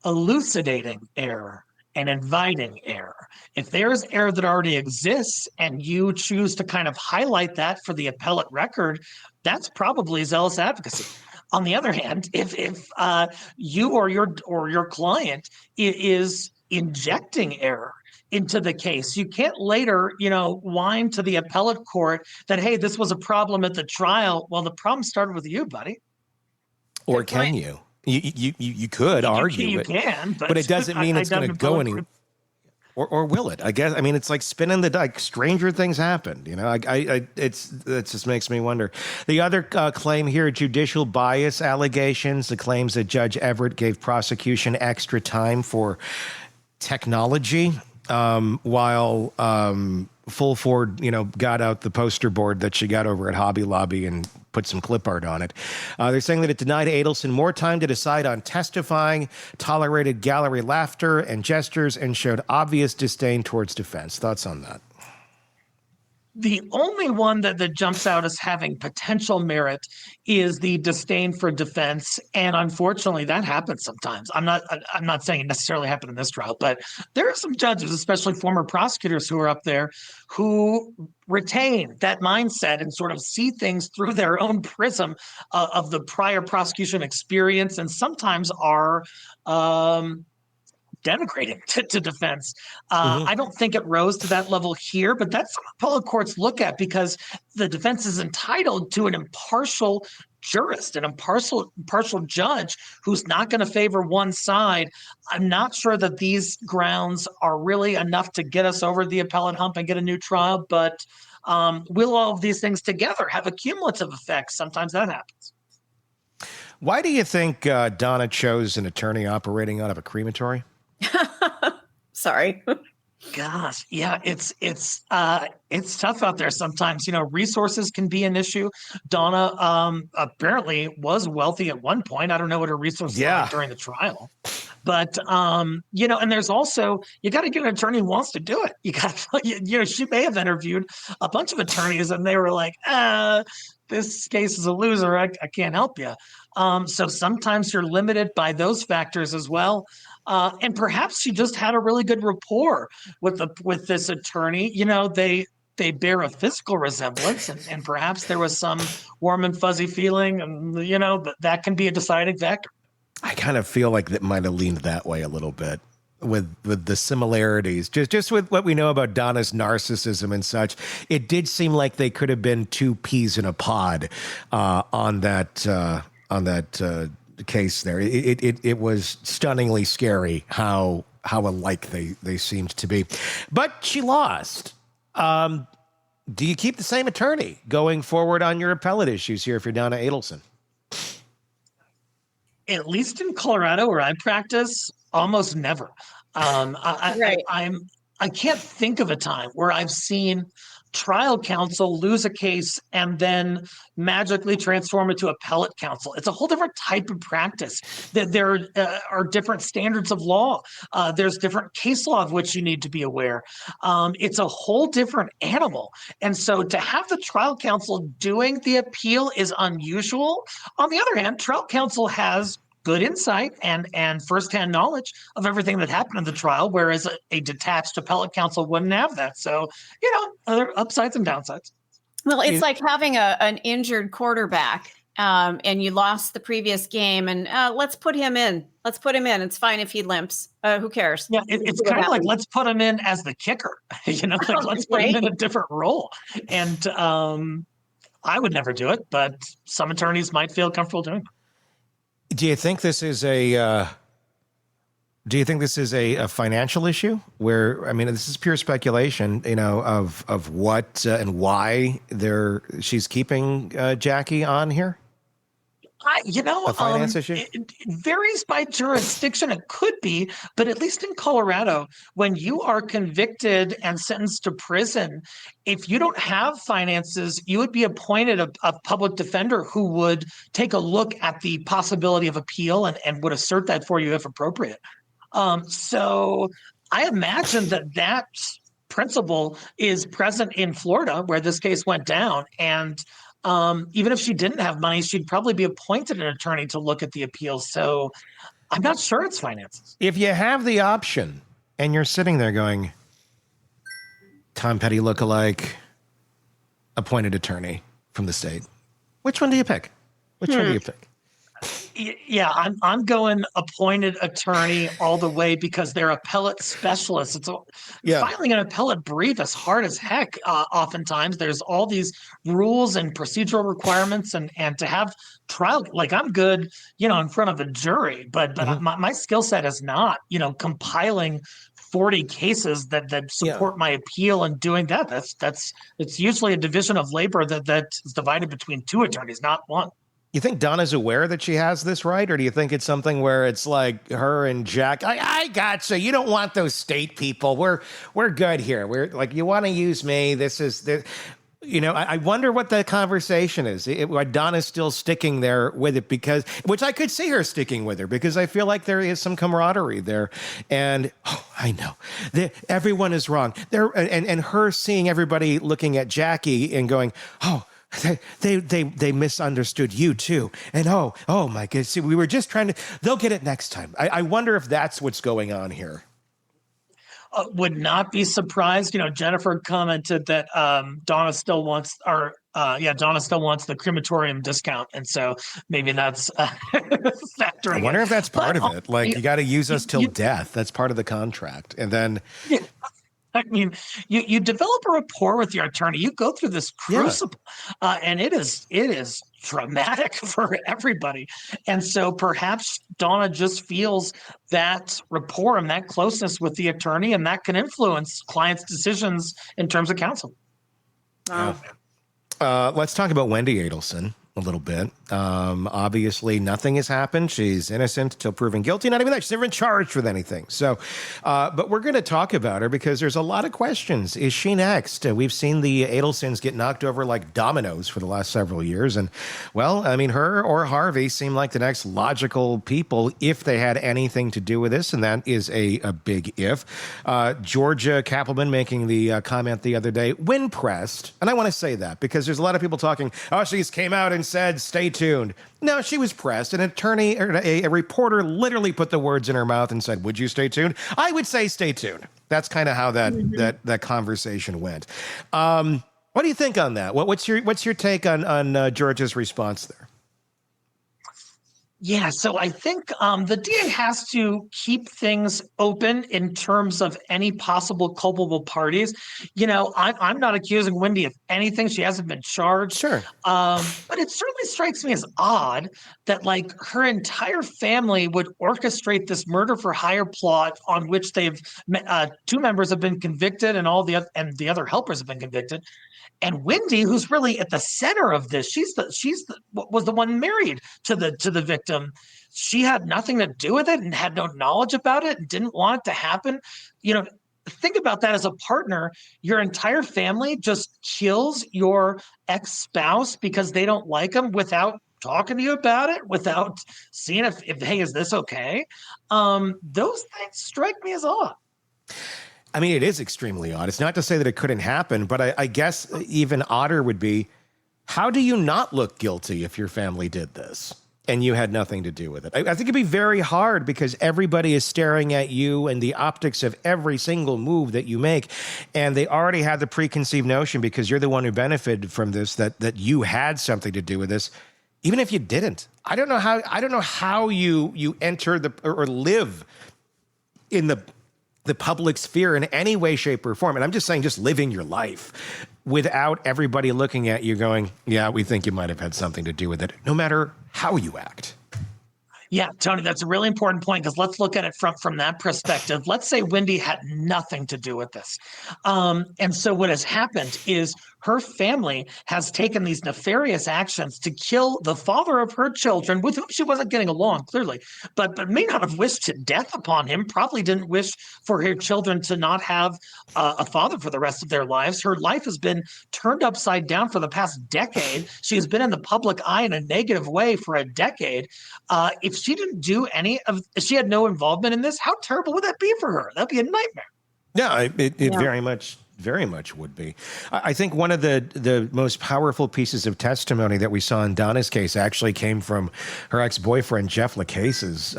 elucidating error and inviting error. If there's error that already exists and you choose to kind of highlight that for the appellate record, that's probably zealous advocacy. On the other hand, if you or your client is injecting error into the case, you can't later, whine to the appellate court that, hey, this was a problem at the trial. Well, the problem started with you, buddy. Or can you? You could argue you it. can, but it doesn't mean it's going to go anywhere. Or will it? I guess. I mean, it's like spinning the like stranger things happened. It just makes me wonder. The other claim here: judicial bias allegations. The claims that Judge Everett gave prosecution extra time for technology, while Full Ford, got out the poster board that she got over at Hobby Lobby and put some clip art on it. They're saying that it denied Adelson more time to decide on testifying, tolerated gallery laughter and gestures, and showed obvious disdain towards defense. Thoughts on that? The only one that jumps out as having potential merit is the disdain for defense, and unfortunately, that happens sometimes. I'm not saying it necessarily happened in this trial, but there are some judges, especially former prosecutors, who are up there who retain that mindset and sort of see things through their own prism of the prior prosecution experience, and sometimes are denigrating to defense. I don't think it rose to that level here, but that's what appellate courts look at, because the defense is entitled to an impartial jurist, an impartial judge who's not going to favor one side. I'm not sure that these grounds are really enough to get us over the appellate hump and get a new trial, but will all of these things together have a cumulative effect? Sometimes that happens. Why do you think Donna chose an attorney operating out of a crematory? Sorry. Gosh, yeah, it's tough out there sometimes. Resources can be an issue. Donna apparently was wealthy at one point. I don't know what her resources were like during the trial, but and there's also, you got to get an attorney who wants to do it. You got, she may have interviewed a bunch of attorneys and they were like, this case is a loser. I can't help you. So sometimes you're limited by those factors as well. And perhaps she just had a really good rapport with this attorney. They bear a physical resemblance, and perhaps there was some warm and fuzzy feeling, and that can be a deciding factor. I kind of feel like that might have leaned that way a little bit with the similarities, just with what we know about Donna's narcissism and such. It did seem like they could have been two peas in a pod on that case there. It was stunningly scary how alike they seemed to be. But she lost. Do you keep the same attorney going forward on your appellate issues here if you're Donna Adelson? At least in Colorado, where I practice, almost never. I can't think of a time where I've seen trial counsel lose a case and then magically transform it to appellate counsel. It's a whole different type of practice. There are different standards of law. There's different case law of which you need to be aware. It's a whole different animal. And so to have the trial counsel doing the appeal is unusual. On the other hand, trial counsel has good insight and firsthand knowledge of everything that happened in the trial, whereas a detached appellate counsel wouldn't have that. So, other upsides and downsides. Well, it's like having an injured quarterback and you lost the previous game and let's put him in. It's fine if he limps. Who cares? Yeah, it's kind of like, let's put him in as the kicker, let's put him in a different role. And I would never do it, but some attorneys might feel comfortable doing it. Do you think this is a financial issue? Where, I mean, this is pure speculation, of what and why she's keeping Jackie on here. A finance issue? It varies by jurisdiction. It could be, but at least in Colorado, when you are convicted and sentenced to prison, if you don't have finances, you would be appointed a public defender who would take a look at the possibility of appeal and would assert that for you if appropriate. So I imagine that principle is present in Florida, where this case went down, and even if she didn't have money, she'd probably be appointed an attorney to look at the appeals. So I'm not sure it's finances. If you have the option and you're sitting there going, Tom Petty lookalike, appointed attorney from the state, which one do you pick? Which one do you pick? Yeah, I'm going appointed attorney all the way because they're appellate specialists. Filing an appellate brief is hard as heck. Oftentimes, there's all these rules and procedural requirements, and to have trial, like I'm good, in front of a jury, but my skill set is not, compiling 40 cases that support my appeal and doing that. It's usually a division of labor that is divided between two attorneys, not one. You think Donna's aware that she has this right, or do you think it's something where it's like her and Jack? I gotcha. You don't want those state people. We're good here. We're like, you want to use me. This is the. I wonder what the conversation is. Why Donna's still sticking there with it which I could see her sticking with her because I feel like there is some camaraderie there, and I know everyone is wrong there, and her seeing everybody looking at Jackie and going, They misunderstood you too. And oh my goodness, we were just trying to, they'll get it next time. I wonder if that's what's going on here. Would not be surprised. Jennifer commented that Donna still wants the crematorium discount. And so maybe that's factoring. I wonder if that's part of it. Like you got to use us till death. That's part of the contract. And then I mean, you develop a rapport with your attorney. You go through this crucible, and it is traumatic for everybody. And so perhaps Donna just feels that rapport and that closeness with the attorney, and that can influence clients' decisions in terms of counsel. Let's talk about Wendy Adelson a little bit. Obviously, nothing has happened. She's innocent until proven guilty. Not even that. She's never been charged with anything. So, but we're going to talk about her because there's a lot of questions. Is she next? We've seen the Adelsons get knocked over like dominoes for the last several years. And, well, I mean, her or Harvey seem like the next logical people if they had anything to do with this. And that is a big if. Georgia Kappelman making the comment the other day, when pressed, and I want to say that because there's a lot of people talking, she came out and said, stay tuned. No, she was pressed. An attorney or a reporter literally put the words in her mouth and said, would you stay tuned? I would say stay tuned. That's kind of how that conversation went. What do you think on that? What's your take on Georgia's response there? Yeah, so I think the DA has to keep things open in terms of any possible culpable parties. I'm not accusing Wendy of anything. She hasn't been charged. Sure. But it certainly strikes me as odd that like her entire family would orchestrate this murder for hire plot on which they've two members have been convicted and the other helpers have been convicted. And Wendy, who's really at the center of this, was the one married to the victim. She had nothing to do with it and had no knowledge about it and didn't want it to happen. Think about that as a partner. Your entire family just kills your ex-spouse because they don't like him without talking to you about it, without seeing if hey, is this okay? Those things strike me as odd. I mean, it is extremely odd. It's not to say that it couldn't happen, but I guess even odder would be, how do you not look guilty if your family did this and you had nothing to do with it? I think it'd be very hard because everybody is staring at you and the optics of every single move that you make. And they already had the preconceived notion because you're the one who benefited from this, that you had something to do with this, even if you didn't. I don't know how you enter or live in the public sphere in any way, shape, or form. And I'm just saying, just living your life without everybody looking at you going, yeah, we think you might have had something to do with it, no matter how you act. Yeah, Tony, that's a really important point because let's look at it from that perspective. Let's say Wendy had nothing to do with this. And so what has happened is her family has taken these nefarious actions to kill the father of her children, with whom she wasn't getting along, clearly, but may not have wished death upon him, probably didn't wish for her children to not have a father for the rest of their lives. Her life has been turned upside down for the past decade. She has been in the public eye in a negative way for a decade. If she didn't do if she had no involvement in this, how terrible would that be for her? That'd be a nightmare. Yeah, it very much would be. I think one of the most powerful pieces of testimony that we saw in Donna's case actually came from her ex-boyfriend, Jeff Lacaze's,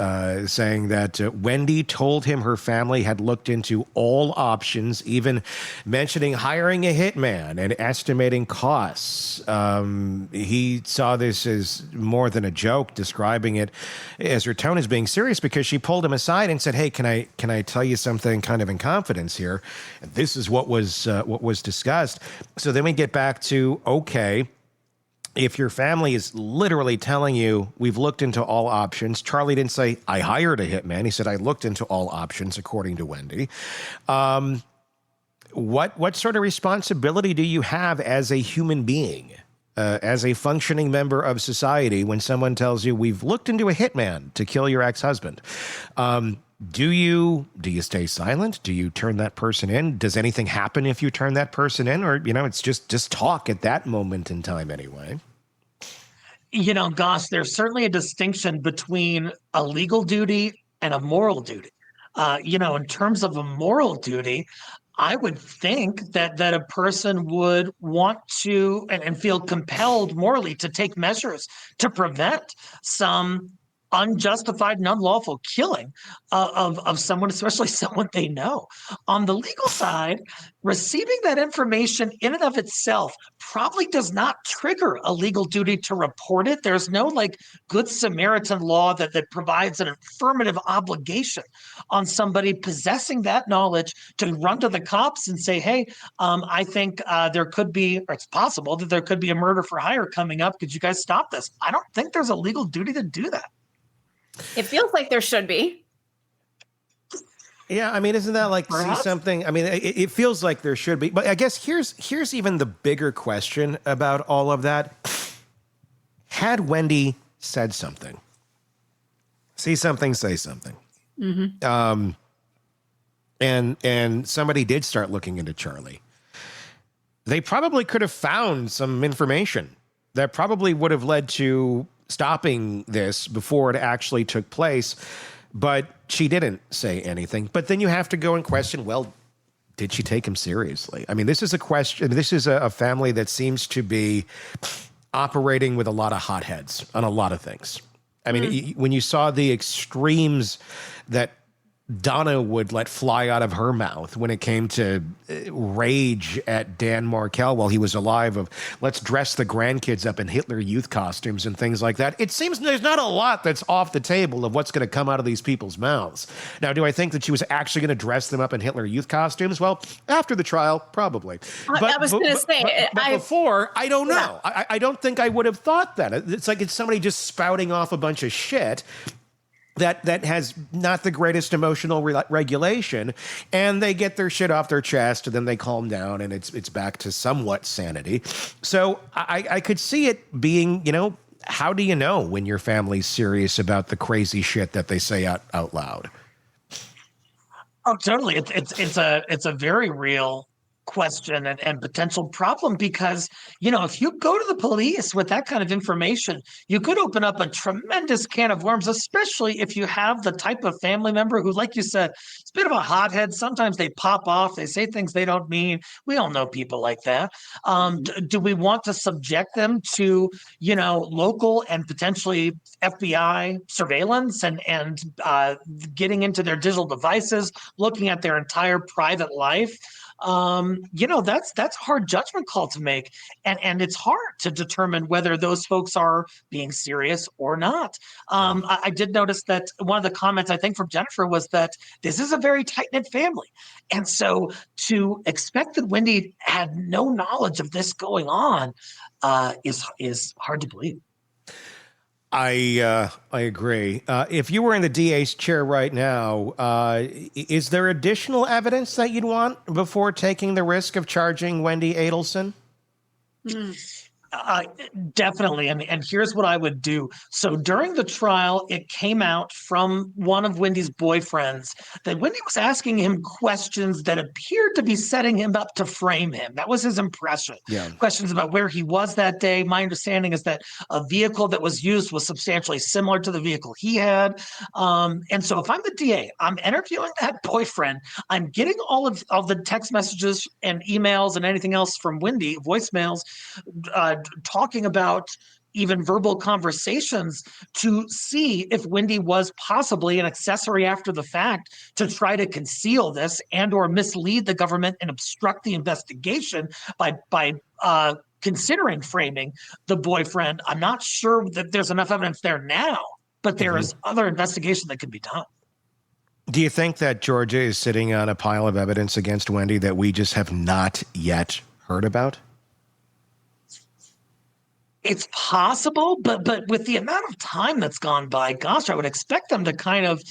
saying that Wendy told him her family had looked into all options, even mentioning hiring a hitman and estimating costs. He saw this as more than a joke, describing it as her tone as being serious, because she pulled him aside and said, "Hey, can I tell you something kind of in confidence here? This is what was discussed." So then we get back to, okay, if your family is literally telling you we've looked into all options, Charlie didn't say I hired a hitman. He said I looked into all options, according to Wendy. What sort of responsibility do you have as a human being, as a functioning member of society, when someone tells you we've looked into a hitman to kill your ex-husband? Do you stay silent? Do you turn that person in? Does anything happen if you turn that person in? Or, it's just talk at that moment in time anyway. Gosh, there's certainly a distinction between a legal duty and a moral duty. In terms of a moral duty, I would think that a person would want to and feel compelled morally to take measures to prevent some unjustified and unlawful killing of someone, especially someone they know. On the legal side, receiving that information in and of itself probably does not trigger a legal duty to report it. There's no Good Samaritan law that provides an affirmative obligation on somebody possessing that knowledge to run to the cops and say, hey, I think there could be, or it's possible that there could be a murder for hire coming up. Could you guys stop this? I don't think there's a legal duty to do that. It feels like there should be. Yeah, isn't that see something? It feels like there should be. But I guess here's even the bigger question about all of that. Had Wendy said something, see something, say something, and somebody did start looking into Charlie, they probably could have found some information that probably would have led to stopping this before it actually took place, but she didn't say anything. But then you have to go and question, well, did she take him seriously? This is a question. This is a family that seems to be operating with a lot of hotheads on a lot of things. When you saw the extremes that Donna would let fly out of her mouth when it came to rage at Dan Markel while he was alive, of let's dress the grandkids up in Hitler Youth costumes and things like that. It seems there's not a lot that's off the table of what's going to come out of these people's mouths. Now, do I think that she was actually going to dress them up in Hitler Youth costumes? Well, after the trial, probably. I was going to say, before, I don't know. Yeah. I don't think I would have thought that. It's like it's somebody just spouting off a bunch of shit that has not the greatest emotional regulation, and they get their shit off their chest, and then they calm down, and it's back to somewhat sanity. So I could see it being, how do you know when your family's serious about the crazy shit that they say out loud? Oh, totally. It's a very real question and potential problem, because if you go to the police with that kind of information, you could open up a tremendous can of worms, especially if you have the type of family member who, like you said, it's a bit of a hothead. Sometimes they pop off, they say things they don't mean. We all know people like that. Do we want to subject them to local and potentially FBI surveillance and getting into their digital devices, looking at their entire private life? That's a hard judgment call to make. And it's hard to determine whether those folks are being serious or not. I did notice that one of the comments, I think, from Jennifer was that this is a very tight-knit family. And so to expect that Wendy had no knowledge of this going on is hard to believe. I agree. If you were in the DA's chair right now, is there additional evidence that you'd want before taking the risk of charging Wendy Adelson? Definitely. And here's what I would do. So during the trial, it came out from one of Wendy's boyfriends that Wendy was asking him questions that appeared to be setting him up to frame him. That was his impression. Yeah. Questions about where he was that day. My understanding is that a vehicle that was used was substantially similar to the vehicle he had. And so if I'm the DA, I'm interviewing that boyfriend. I'm getting all of the text messages and emails and anything else from Wendy, voicemails, talking about even verbal conversations to see if Wendy was possibly an accessory after the fact to try to conceal this and or mislead the government and obstruct the investigation by considering framing the boyfriend. I'm not sure that there's enough evidence there now, but there is other investigation that could be done. Do you think that Georgia is sitting on a pile of evidence against Wendy that we just have not yet heard about? It's possible, but with the amount of time that's gone by, gosh, I would expect them to kind of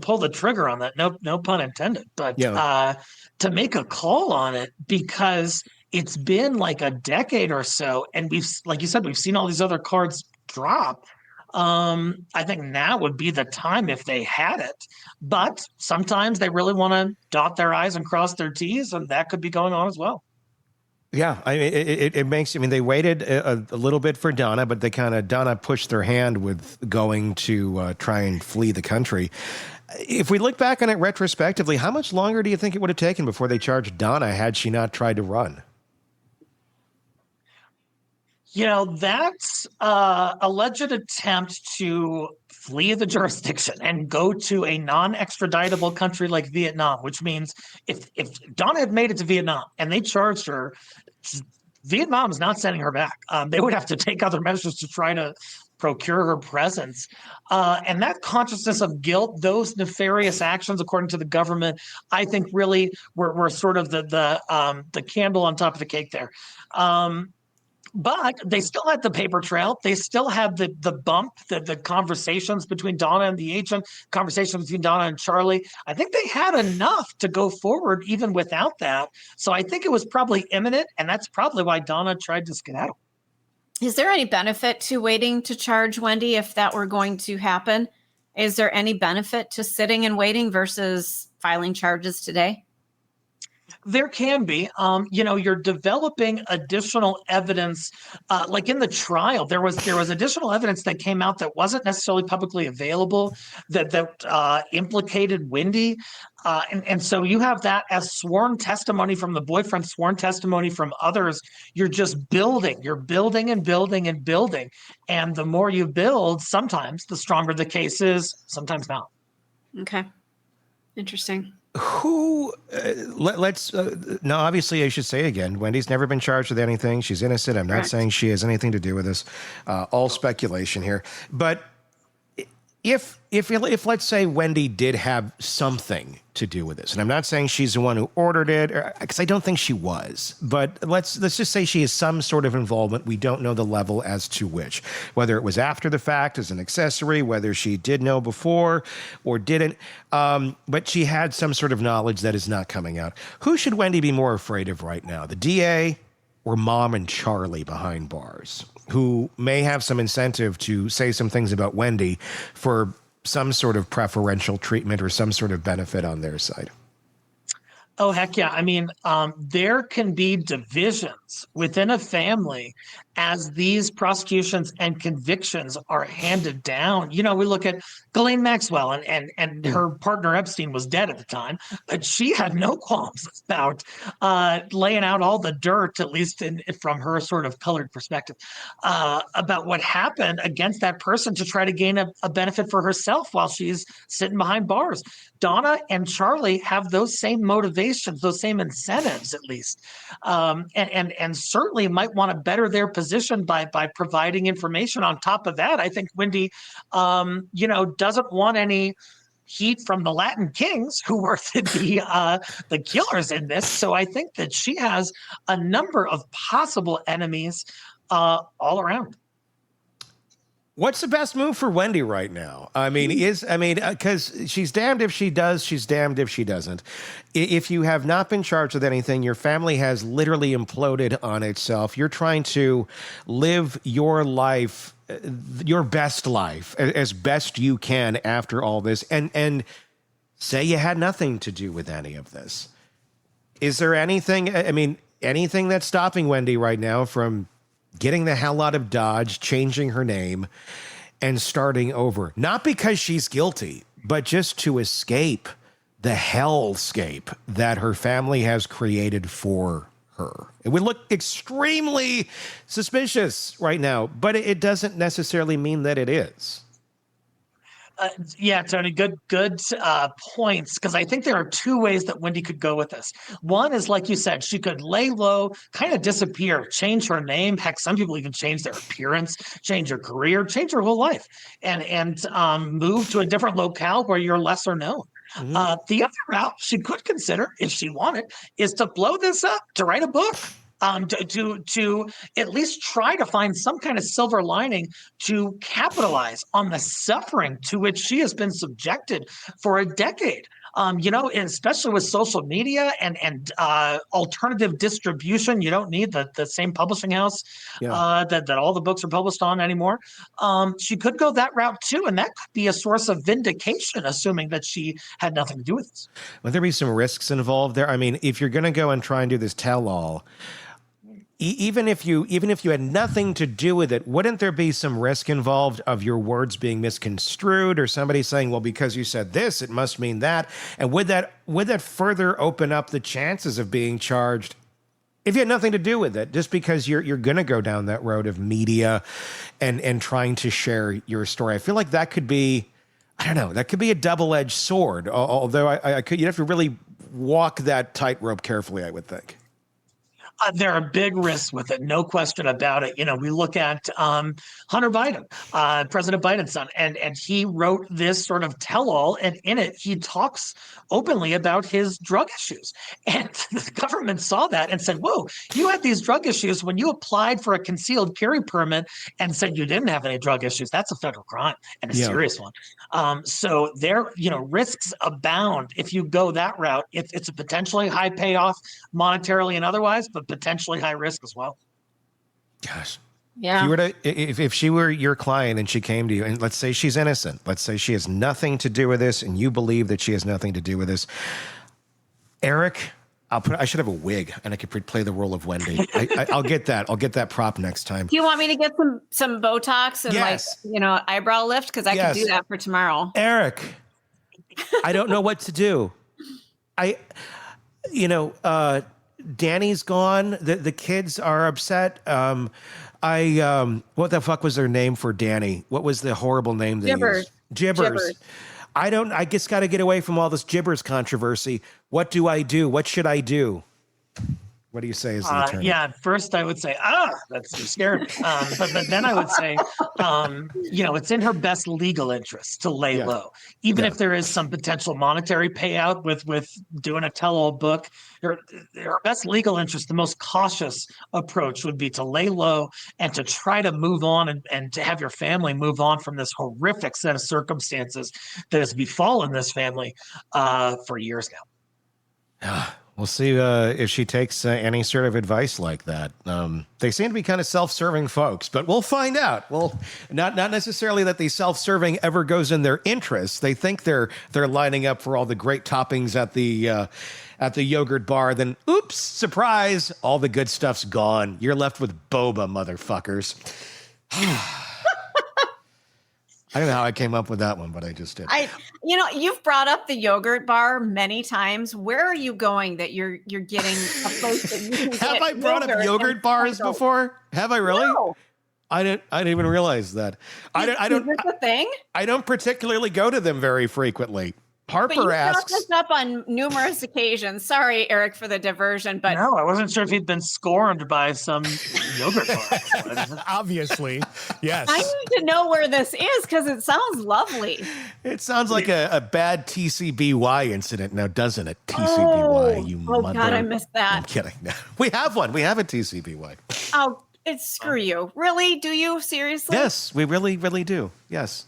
pull the trigger on that. No pun intended. But to make a call on it, because it's been like a decade or so, and like you said, we've seen all these other cards drop. I think now would be the time if they had it. But sometimes they really want to dot their I's and cross their T's, and that could be going on as well. Yeah, I mean, it makes. I mean, they waited a little bit for Donna, but Donna pushed their hand with going to try and flee the country. If we look back on it retrospectively, how much longer do you think it would have taken before they charged Donna had she not tried to run? That's alleged attempt to flee the jurisdiction and go to a non-extraditable country like Vietnam, which means if Donna had made it to Vietnam and they charged her, Vietnam is not sending her back. They would have to take other measures to try to procure her presence. And that consciousness of guilt, those nefarious actions, according to the government, I think really were sort of the candle on top of the cake there. But they still had the paper trail. They still had the bump, the conversations between Donna and the agent, conversations between Donna and Charlie. I think they had enough to go forward even without that. So I think it was probably imminent, and that's probably why Donna tried to skedaddle. Is there any benefit to waiting to charge Wendy if that were going to happen? Is there any benefit to sitting and waiting versus filing charges today? There can be. You're developing additional evidence. Like in the trial, there was additional evidence that came out that wasn't necessarily publicly available that implicated Wendy. And so you have that as sworn testimony from the boyfriend, sworn testimony from others. You're just building. You're building and building and building. And the more you build, sometimes the stronger the case is, sometimes not. Okay. Interesting. Who, let's, now obviously I should say again, Wendy's never been charged with anything. She's innocent. I'm not saying she has anything to do with this. All speculation here. But if let's say Wendy did have something to do with this, and I'm not saying she's the one who ordered it, because I don't think she was, but let's just say she has some sort of involvement. We don't know the level as to which, whether it was after the fact as an accessory, whether she did know before or didn't, but she had some sort of knowledge that is not coming out. Who should Wendy be more afraid of right now, the DA or Mom and Charlie behind bars, who may have some incentive to say some things about Wendy for some sort of preferential treatment or some sort of benefit on their side? Oh, heck yeah. I mean, there can be divisions within a family as these prosecutions and convictions are handed down. We look at Ghislaine Maxwell and her partner Epstein was dead at the time, but she had no qualms about laying out all the dirt, at least from her sort of colored perspective, about what happened against that person to try to gain a benefit for herself while she's sitting behind bars. Donna and Charlie have those same motivations, those same incentives, at least, and certainly might want to better their position by providing information. On top of that, I think Wendy, doesn't want any heat from the Latin kings who were the killers in this. So I think that she has a number of possible enemies all around. What's the best move for Wendy right now? Because she's damned if she does, she's damned if she doesn't. If you have not been charged with anything, your family has literally imploded on itself. You're trying to live your life, your best life, as best you can after all this, and say you had nothing to do with any of this. Is there anything that's stopping Wendy right now from getting the hell out of Dodge, changing her name, and starting over? Not because she's guilty, but just to escape the hellscape that her family has created for her. It would look extremely suspicious right now, but it doesn't necessarily mean that it is. Yeah, Tony, good points, because I think there are two ways that Wendy could go with this. One is, like you said, she could lay low, kind of disappear, change her name. Heck, some people even change their appearance, change their career, change her whole life, and move to a different locale where you're lesser known. Mm-hmm. The other route she could consider, if she wanted, is to blow this up, to write a book. To at least try to find some kind of silver lining to capitalize on the suffering to which she has been subjected for a decade. And especially with social media and alternative distribution, you don't need the same publishing house that all the books are published on anymore. She could go that route too, and that could be a source of vindication, assuming that she had nothing to do with this. Would there be some risks involved there? I mean, if you're going to go and try and do this tell-all, even if you had nothing to do with it, wouldn't there be some risk involved of your words being misconstrued, or somebody saying, well, because you said this, it must mean that? And would that further open up the chances of being charged if you had nothing to do with it, just because you're going to go down that road of media and trying to share your story? I feel like that could be, I don't know, that could be a double-edged sword, although you'd have to really walk that tightrope carefully, I would think. There are big risks with it, no question about it. We look at Hunter Biden, President Biden's son, and he wrote this sort of tell-all, and in it he talks openly about his drug issues. And the government saw that and said, whoa, you had these drug issues when you applied for a concealed carry permit and said you didn't have any drug issues. That's a federal crime, and a serious one. So there, risks abound if you go that route. It's a potentially high payoff monetarily and otherwise, but potentially high risk as well. Gosh. Yeah. If she were your client and she came to you, and let's say she's innocent, let's say she has nothing to do with this, and you believe that she has nothing to do with this, Eric, I should have a wig, and I could play the role of Wendy. I'll get that. I'll get that prop next time. Do you want me to get some Botox and eyebrow lift? Because I can do that for tomorrow. Eric, I don't know what to do. Danny's gone. The kids are upset. What the fuck was their name for Danny? What was the horrible name they used? Jibbers. I just got to get away from all this Jibbers controversy. What do I do? What should I do? What do you say as the attorney? At first I would say, that's scary. But then I would say, it's in her best legal interest to lay low. Even if there is some potential monetary payout with doing a tell-all book, her best legal interest, the most cautious approach would be to lay low and to try to move on and to have your family move on from this horrific set of circumstances that has befallen this family for years now. We'll see if she takes any sort of advice like that. They seem to be kind of self-serving folks, but we'll find out. Well, not necessarily that the self-serving ever goes in their interests. They think they're lining up for all the great toppings at the yogurt bar. Then, oops, surprise! All the good stuff's gone. You're left with boba, motherfuckers. I don't know how I came up with that one, but I just did. You've brought up the yogurt bar many times. Where are you going that you're getting a place that you can get Have I brought up yogurt bars before? Have I really? No. I didn't even realize that. Is this a thing? I don't particularly go to them very frequently. Harper asks. But you brought this up on numerous occasions. Sorry, Eric, for the diversion, but no, I wasn't sure if he'd been scorned by some yogurt bar. Obviously, yes. I need to know where this is because it sounds lovely. It sounds like a bad TCBY incident now, doesn't it? TCBY, you mother. Oh, God, I missed that. I'm kidding. We have one. We have a TCBY. Oh, It's screw you. Really? Do you? Seriously? Yes, we really, really do. Yes.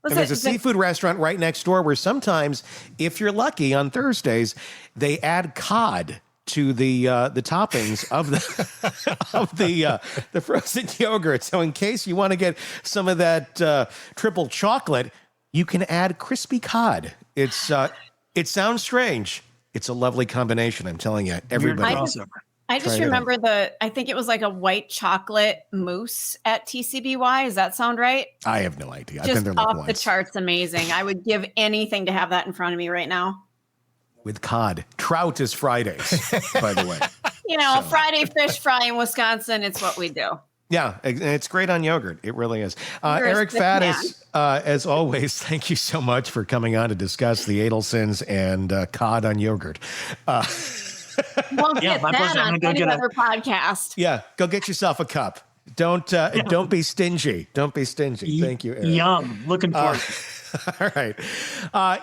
Was And there's a seafood restaurant right next door where sometimes, if you're lucky on Thursdays, they add cod to the toppings of the frozen yogurt. So in case you want to get some of that triple chocolate, you can add crispy cod. It sounds strange. It's a lovely combination. I'm telling you, everybody. I just remember I think it was like a white chocolate mousse at TCBY. Does that sound right? I have no idea. I've Just been there like off once. the charts amazing. I would give anything to have that in front of me right now. With cod. Trout is Fridays, by the way. Friday fish fry in Wisconsin, it's what we do. Yeah, and it's great on yogurt. It really is. You're Eric a sick man. Faddis, as always, thank you so much for coming on to discuss the Adelsons and cod on yogurt. Won't get my that pleasure. I'm on gonna any go get other podcast. Yeah, go get yourself a cup. Don't be stingy. Don't be stingy. Thank you, Eric. Yum. Looking forward. All right.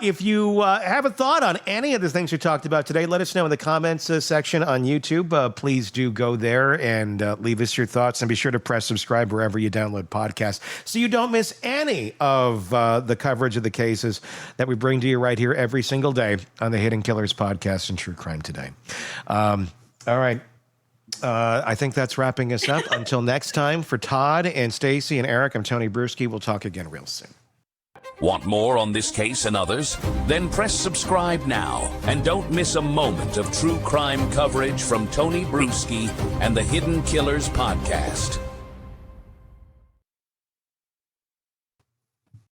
If you have a thought on any of the things we talked about today, let us know in the comments section on YouTube. Please do go there and leave us your thoughts, and be sure to press subscribe wherever you download podcasts so you don't miss any of the coverage of the cases that we bring to you right here every single day on the Hidden Killers podcast and True Crime Today. All right. I think that's wrapping us up. Until next time, for Todd and Stacy and Eric, I'm Tony Bruschi. We'll talk again real soon. Want more on this case and others? Then press subscribe now and don't miss a moment of true crime coverage from Tony Bruschi and the Hidden Killers podcast.